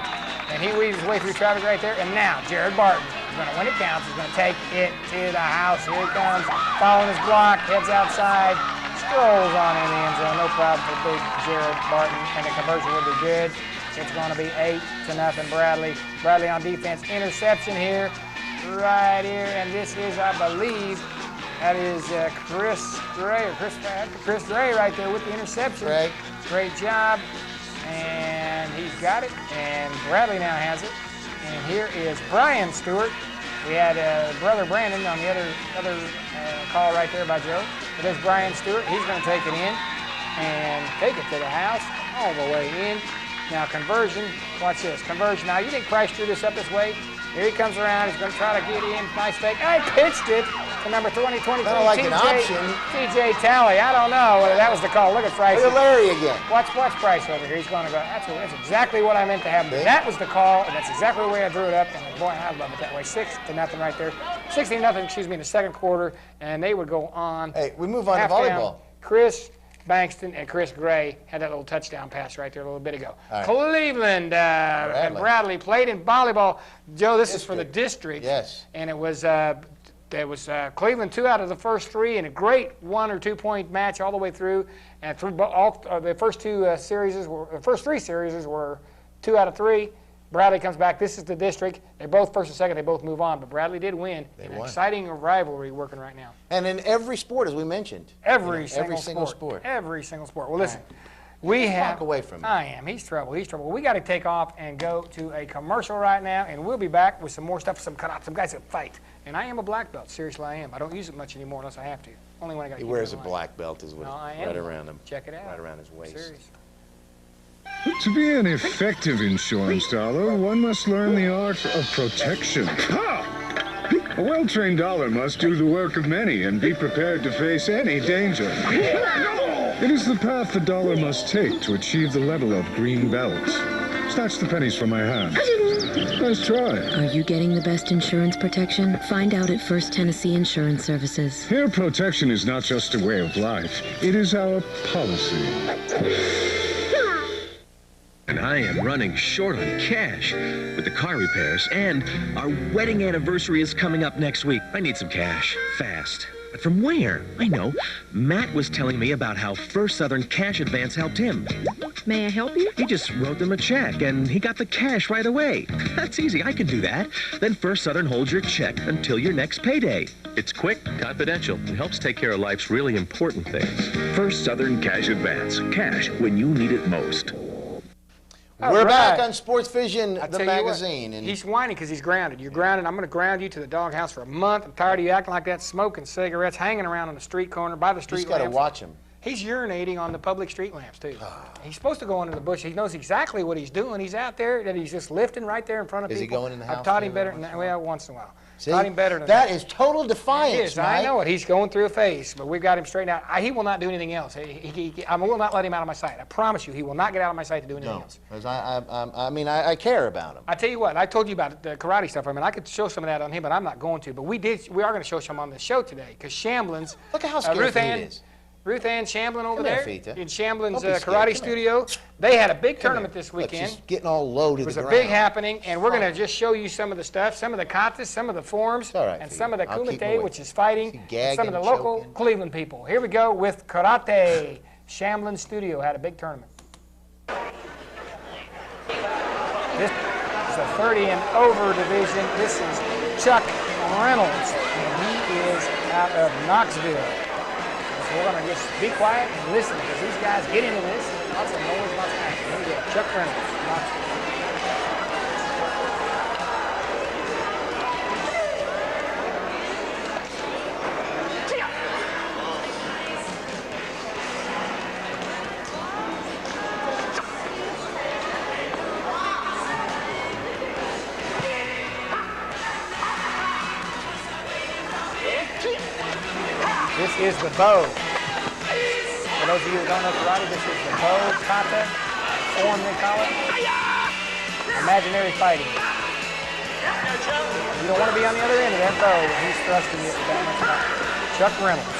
And he weaves his way through traffic right there. And now Jared Barton is going to, when it counts, is going to take it to the house. Here he comes. Following his block. Heads outside. Strolls on in the end zone. No problem for big Jared Barton. And the conversion will be good. It's going to be 8-0 Bradley. Bradley on defense. Interception here. Right here. And this is, I believe, that is Chris Gray right there with the interception. Great job. And he's got it. And Bradley now has it. And here is Brian Stewart. We had brother Brandon on the other call right there by Joe. But there's Brian Stewart. He's going to take it in and take it to the house all the way in. Now conversion. Watch this. Conversion. Now you think Price drew this up this way? Here he comes around. He's going to try to get in. Nice fake. I pitched it to number 2023. Kind of like an option. TJ Talley. I don't know whether that was the call. Look at Price. Look at Larry again. Watch Price over here. He's going to go. That's exactly what I meant to happen. That was the call, and that's exactly the way I drew it up. And boy, I love it that way. 6-0 right there. 16-0, excuse me, in the second quarter, and they would go on. Hey, we move on to volleyball. Chris Bankston and Chris Gray had that little touchdown pass right there a little bit ago. Right. Cleveland and Bradley played in volleyball. Joe, this is for the district. Yes. And it was Cleveland 2 out of the first 3 in a great 1 or 2 point match all the way through. And through the first 3 series were 2 out of 3. Bradley comes back. This is the district. They're both first and second. They both move on. But Bradley did win. An exciting rivalry working right now. And in every sport, as we mentioned. Every single sport. Every single sport. Well, listen. We have. Walk away from me. I am. He's trouble. He's trouble. We got to take off and go to a commercial right now, and we'll be back with some more stuff, some guys that fight. And I am a black belt. Seriously, I am. I don't use it much anymore unless I have to. Only when I got. He wears a black belt is what right around him. Check it out. Right around his waist. Serious. To be an effective insurance dollar, one must learn the art of protection. A well-trained dollar must do the work of many and be prepared to face any danger. It is the path the dollar must take to achieve the level of green belt. Snatch the pennies from my hand. Let's try. Are you getting the best insurance protection? Find out at First Tennessee Insurance Services. Here, protection is not just a way of life. It is our policy. And I am running short on cash with the car repairs, and our wedding anniversary is coming up next week. I need some cash, fast. But from where? I know. Matt was telling me about how First Southern Cash Advance helped him. May I help you? He just wrote them a check, and he got the cash right away. That's easy. I can do that. Then First Southern holds your check until your next payday. It's quick, confidential, and helps take care of life's really important things. First Southern Cash Advance. Cash when you need it most. We're back on SportsVision, the magazine. And he's whining because he's grounded. You're grounded. I'm going to ground you to the doghouse for a month. I'm tired of you acting like that, smoking cigarettes, hanging around on the street corner by the street lamps. You just got to watch him. He's urinating on the public street lamps, too. He's supposed to go into the bush. He knows exactly what he's doing. He's out there, and he's just lifting right there in front of people. Is he going in the house? I've taught him better than that. Well, once in a while. See, taught him better than that is total defiance, It is. Mike. I know it. He's going through a phase, but we've got him straightened out. He will not do anything else. I will not let him out of my sight. I promise you, he will not get out of my sight to do anything else. I mean, I care about him. I tell you what, I told you about the karate stuff. I mean, I could show some of that on him, but I'm not going to. But we are going to show some on the show today because Shamblin's. Look at how scared he is. Ruth Ann Shamblin over there in Shamblin's Don't be scared. karate studio. They had a big tournament this weekend. She's getting all low to the ground. It was a big happening, and we're going to just show you some of the stuff, some of the katas, some of the forms, and some of the kumite, which is fighting, and some of the local Cleveland people. Here we go with karate. Shamblin Studio had a big tournament. This is the 30 and over division. This is Chuck Reynolds, and he is out of Knoxville. So we're going to just be quiet and listen because these guys get into this. Lots of noise, lots of action. Here we go. Chuck Reynolds, Knoxville. This is the bow. For those of you who don't know karate, this is the bow kata form they call it. Imaginary fighting. You don't want to be on the other end of that bow when he's thrusting you that much power. Chuck Reynolds.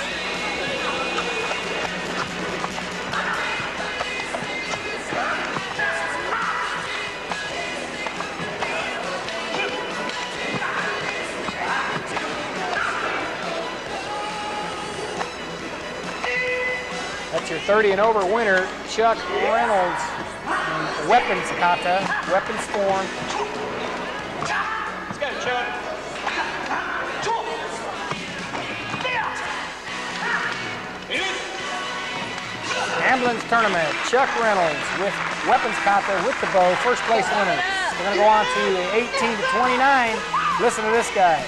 That's your 30 and over winner, Chuck Reynolds. And weapons kata, weapons form. Let's go, Chuck. Ambulance tournament, Chuck Reynolds with weapons kata with the bow, first place winner. We're going to go on to 18 to 29. Listen to this guy.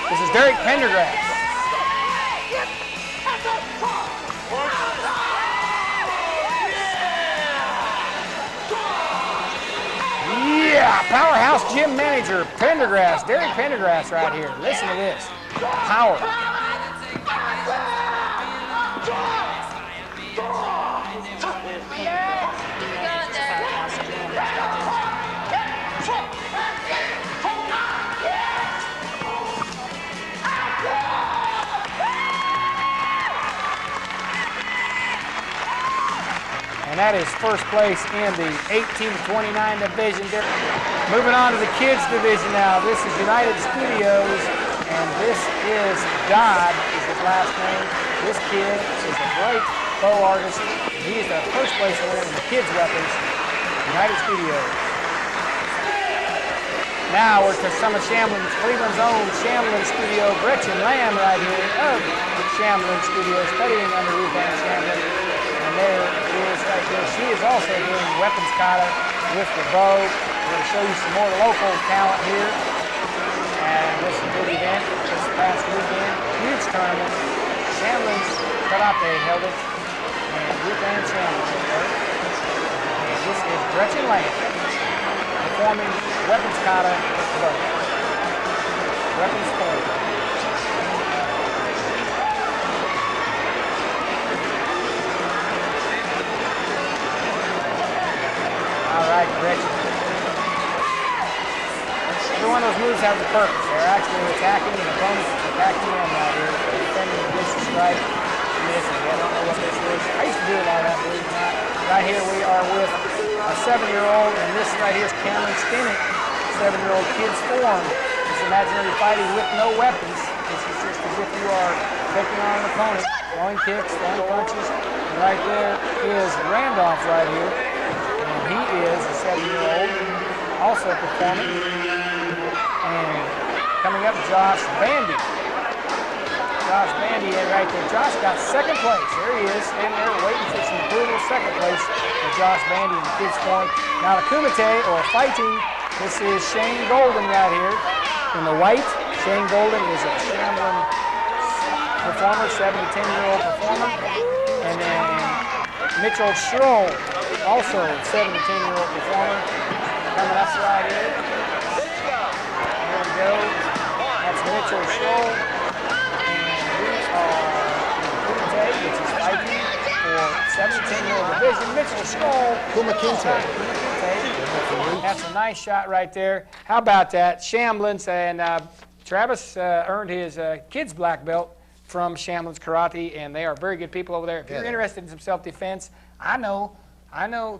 This is Derek Pendergrass. Yeah, powerhouse gym manager, Pendergrass, Derek Pendergrass right here. Listen to this, power. And that is first place in the 18 to 29 division. Moving on to the kids division now. This is United Studios, and this is Dodd, is his last name. This kid is a great bow artist. He is the first place winner in the kids weapons, United Studios. Now we're to some of Shamblin's, Cleveland's own Shamblin Studio, Gretchen Lamb right here of Shamblin Studio, studying under Ruth Ann Shamblin. And And there is right there. She is also doing weapons kata with the bow. We're going to show you some more local talent here. And this is a big event this past weekend. Huge tournament. Shamblin's Karate held it. And Ruth Ann Shamblin was there. And this is Gretchen Land performing weapons kata with the bow. Weapons sport. All right, Gretchen. Every one of those moves has a purpose. They're actually attacking an opponent, attacking them out here, defending against the strike. Missing. I don't know what this is. I used to do a lot of that, believe it or not. Right here we are with a 7-year-old, and this right here is Cameron Stinnett, 7-year-old Kids Form. It's imaginary fighting with no weapons. This is just as if you are taking on an opponent, throwing kicks, throwing punches. And right there is Randolph right here. And he is a 7-year-old, also performing. And coming up, Josh Bandy. Josh Bandy in right there. Josh got second place. There he is, in there waiting for some approval. Second place for Josh Bandy in the kids' form. Now the Kumite, or fighting, this is Shane Golden right here. In the white, Shane Golden is a Shamblin performer, 7 to 10-year-old performer. And then Mitchell Schroll, also 7 to 10-year-old performer, coming up right here. There we go. That's Mitchell Schroll. Which is fighting for 7 to 10-year-old division. Mitchell Schroll. Kumakinte. That's a nice shot right there. How about that? Shamblin's, and Travis earned his kids black belt from Shamblin's Karate, and they are very good people over there. If you're interested in some self-defense, I know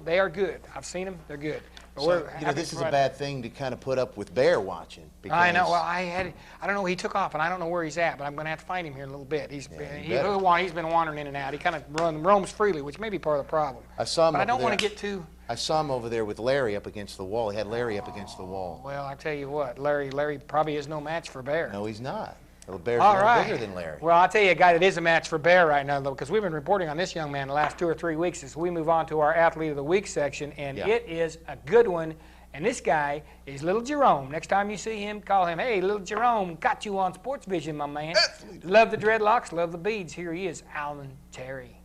they are good. I've seen them. They're good. So, this is a bad thing to kind of put up with Bear watching. Because I know. Well, I don't know. He took off, and I don't know where he's at, but I'm going to have to find him here in a little bit. He's been wandering in and out. He kind of roams freely, which may be part of the problem. I saw him. But I don't want to get too. I saw him over there with Larry up against the wall. He had Larry up against the wall. Well, I tell you what, Larry probably is no match for Bear. No, he's not. Well, Bear's no bigger than Larry. Well, I'll tell you a guy that is a match for Bear right now, though, because we've been reporting on this young man the last 2 or 3 weeks as we move on to our Athlete of the Week section, and it is a good one. And this guy is Little Jerome. Next time you see him, call him, hey, Little Jerome, got you on SportsVision, my man. Love the dreadlocks, love the beads. Here he is, Alan Terry.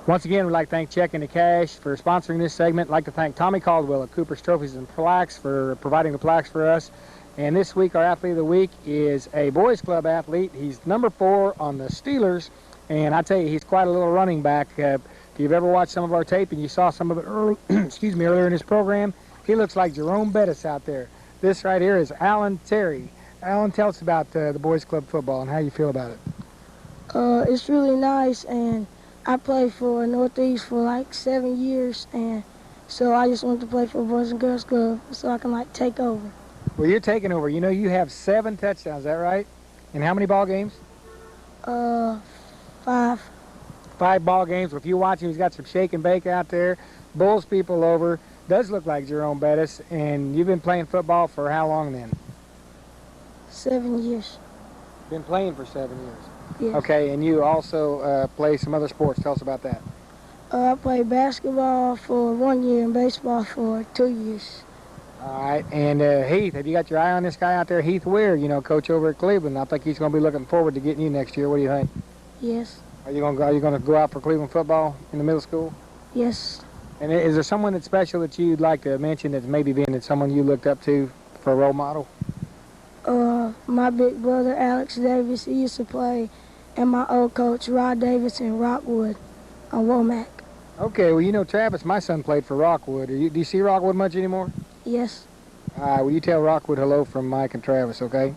Once again, we'd like to thank Checking the Cash for sponsoring this segment. I'd like to thank Tommy Caldwell at Cooper's Trophies and Plaques for providing the plaques for us. And this week, our Athlete of the Week is a boys club athlete. He's number 4 on the Steelers. And I tell you, he's quite a little running back. If you've ever watched some of our tape and you saw some of it earlier in this program, he looks like Jerome Bettis out there. This right here is Alan Terry. Alan, tell us about the boys club football and how you feel about it. It's really nice, and I played for Northeast for like 7 years, and so I just wanted to play for Boys and Girls Club so I can like take over. Well, you're taking over. You know, you have 7 touchdowns, is that right? In how many ball games? 5. 5 ball games. If you watch him, he's got some shake and bake out there, bowls people over. Does look like Jerome Bettis. And you've been playing football for how long then? 7 years. Been playing for 7 years. Yes. Okay, and you also play some other sports. Tell us about that. I played basketball for 1 year and baseball for 2 years. All right, and Heath, have you got your eye on this guy out there, Heath Weir, you know, coach over at Cleveland? I think he's going to be looking forward to getting you next year. What do you think? Yes. Are you going to go out for Cleveland football in the middle school? Yes. And is there someone that's special that you'd like to mention that's maybe been someone you looked up to for a role model? My big brother, Alex Davis, he used to play, and my old coach, Rod Davis in Rockwood on Womack. Okay, well, you know, Travis, my son played for Rockwood. Do you see Rockwood much anymore? Yes. All right, well, you tell Rockwood hello from Mike and Travis, okay?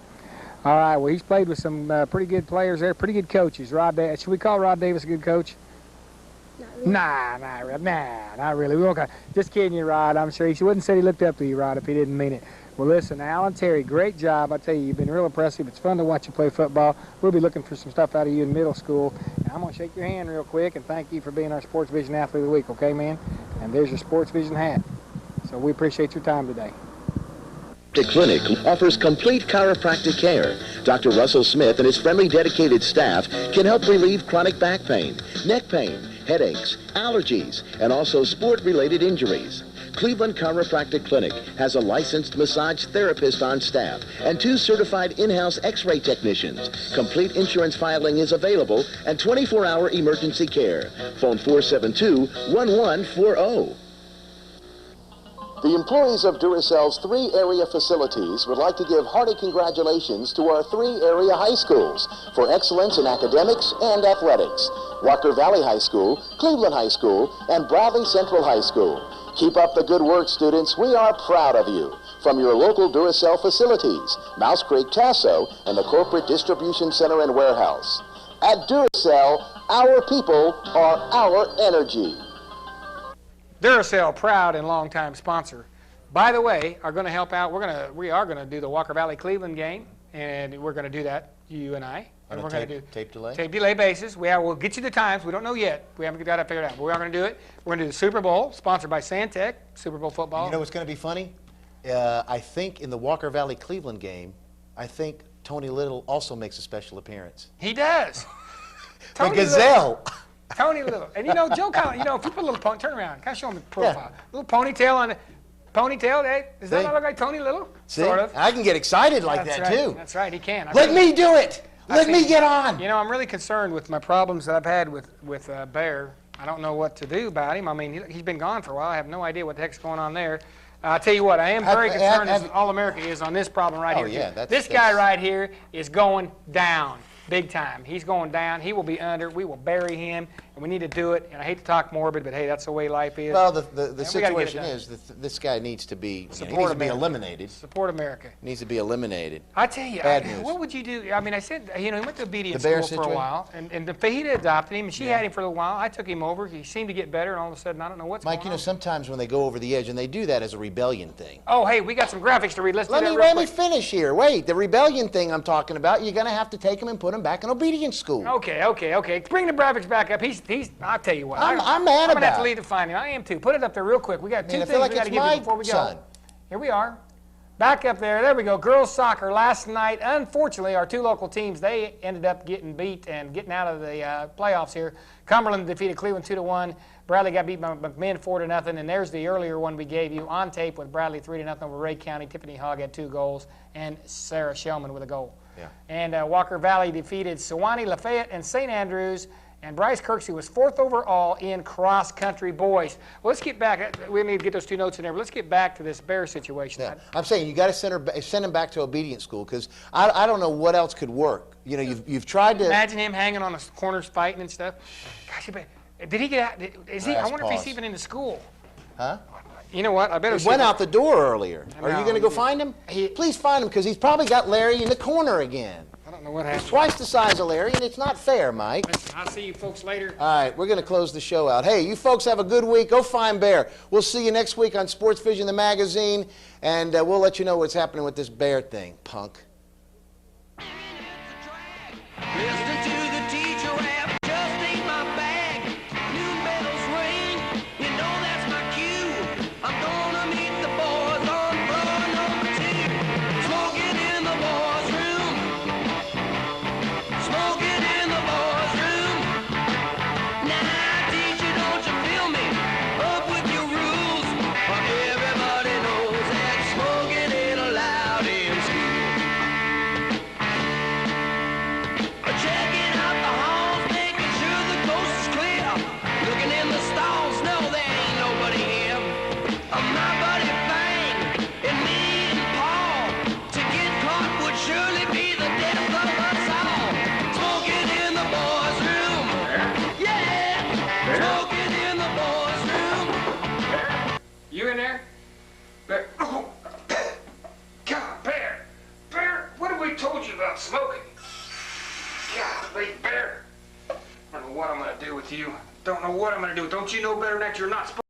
All right, well, he's played with some pretty good players there, pretty good coaches. Should we call Rod Davis a good coach? Not really. Nah, not really. We won't just kidding you, Rod. I'm sure he wouldn't say he looked up to you, Rod, if he didn't mean it. Well, listen, Alan Terry, great job. I tell you, you've been real impressive. It's fun to watch you play football. We'll be looking for some stuff out of you in middle school. And I'm going to shake your hand real quick and thank you for being our SportsVision Athlete of the Week, okay, man? And there's your SportsVision hat. So we appreciate your time today. The clinic offers complete chiropractic care. Dr. Russell Smith and his friendly, dedicated staff can help relieve chronic back pain, neck pain, headaches, allergies, and also sport-related injuries. Cleveland Chiropractic Clinic has a licensed massage therapist on staff and 2 certified in-house x-ray technicians. Complete insurance filing is available and 24-hour emergency care. Phone 472-1140. The employees of Duracell's 3 area facilities would like to give hearty congratulations to our 3 area high schools for excellence in academics and athletics. Walker Valley High School, Cleveland High School, and Bradley Central High School. Keep up the good work, students. We are proud of you. From your local Duracell facilities, Mouse Creek, Tasso, and the Corporate Distribution Center and Warehouse. At Duracell, our people are our energy. Duracell, proud and longtime sponsor. By the way, are going to help out. We are going to do the Walker Valley Cleveland game, and we're going to do that, you and I. And we're going to do tape delay? Tape delay basis. We'll get you the times. We don't know yet. We haven't got it figured out. But we are going to do it. We're going to do the Super Bowl, sponsored by Santec, Super Bowl football. You know what's going to be funny? I think in the Walker Valley Cleveland game, I think Tony Little also makes a special appearance. He does. The Gazelle. Tony Little. And you know, Joe kind of, if you put a little turn around, kind of show him the profile. Yeah. Little ponytail on the ponytail, hey? Does that not look like Tony Little? See? Sort of. I can get excited like that, too. That's right, he can. Let me do it. Let me get on. You know, I'm really concerned with my problems that I've had with Bear. I don't know what to do about him. I mean, he's been gone for a while. I have no idea what the heck's going on there. I'll tell you what, I am very concerned as All-America is on this problem right here. Yeah, this guy right here is going down. Big time. He's going down. He will be under. We will bury him, and we need to do it. And I hate to talk morbid, but hey, that's the way life is. Well, the situation is that this guy needs to be eliminated. Support America. Needs to be eliminated. I tell you, what would you do? I mean, I said, he went to obedience school for a while, and the Fajita adopted him, and she had him for a while. I took him over. He seemed to get better, and all of a sudden, I don't know what's going on. Mike, you know, sometimes when they go over the edge, and they do that as a rebellion thing. Oh, hey, we got some graphics to read. Let's do that real quick. Let me finish here. Wait, the rebellion thing I'm talking about, you're going to have to take him and put him back in obedience school. Okay. Bring the graphics back up. He's. I'll tell you what. I'm mad I'm about gonna have to leave to find him. I am too. Put it up there real quick. We got 2 things we got to give you before we go. Here we are. Back up there. There we go. Girls soccer last night. Unfortunately, our 2 local teams, they ended up getting beat and getting out of the playoffs here. Cumberland defeated Cleveland 2-1. Bradley got beat by McMinn 4-0. And there's the earlier one we gave you on tape with Bradley 3-0 over Ray County. Tiffany Hogg had 2 goals and Sarah Shellman with a goal. Yeah. And Walker Valley defeated Sewanee, Lafayette, and St. Andrews. And Bryce Kirksey was 4th overall in cross-country boys. Well, let's get back. We need to get those 2 notes in there, but let's get back to this Bear situation. Yeah. I'm saying you got to send him back to obedience school because I don't know what else could work. You know, you've tried to imagine him hanging on the corners fighting and stuff. Gosh, did he get out? Is he? I wonder if he's even in the school. Huh? You know what? I better. He went out the door earlier. Are you going to go find him? Please find him because he's probably got Larry in the corner again. I don't know what happened. He's twice the size of Larry, and it's not fair, Mike. I'll see you folks later. All right, we're going to close the show out. Hey, you folks have a good week. Go find Bear. We'll see you next week on SportsVision, the magazine, and we'll let you know what's happening with this Bear thing, punk. Listen to the teacher rap, just ain't my bag. Noon bells ring, you know that's my cue. I'm gonna meet the boys on floor number 2. Smoking in the boys' room. Smoking in the boys' room. Now, teacher, don't you feel me? Up with your rules. Everybody knows that smoking ain't allowed in school. Checking out the halls, making sure the coast is clear. Looking in the stalls, no, there ain't nobody here. My buddy Fang and me and Paul, to get caught would surely be the death of us all. Smoking in the boys' room, yeah. Smoking in the boys' room. You in there? Bear. Oh. God, Bear, what have we told you about smoking? Golly, Bear. I don't know what I'm going to do with you. Don't know what I'm going to do. Don't you know better than that? You're not supposed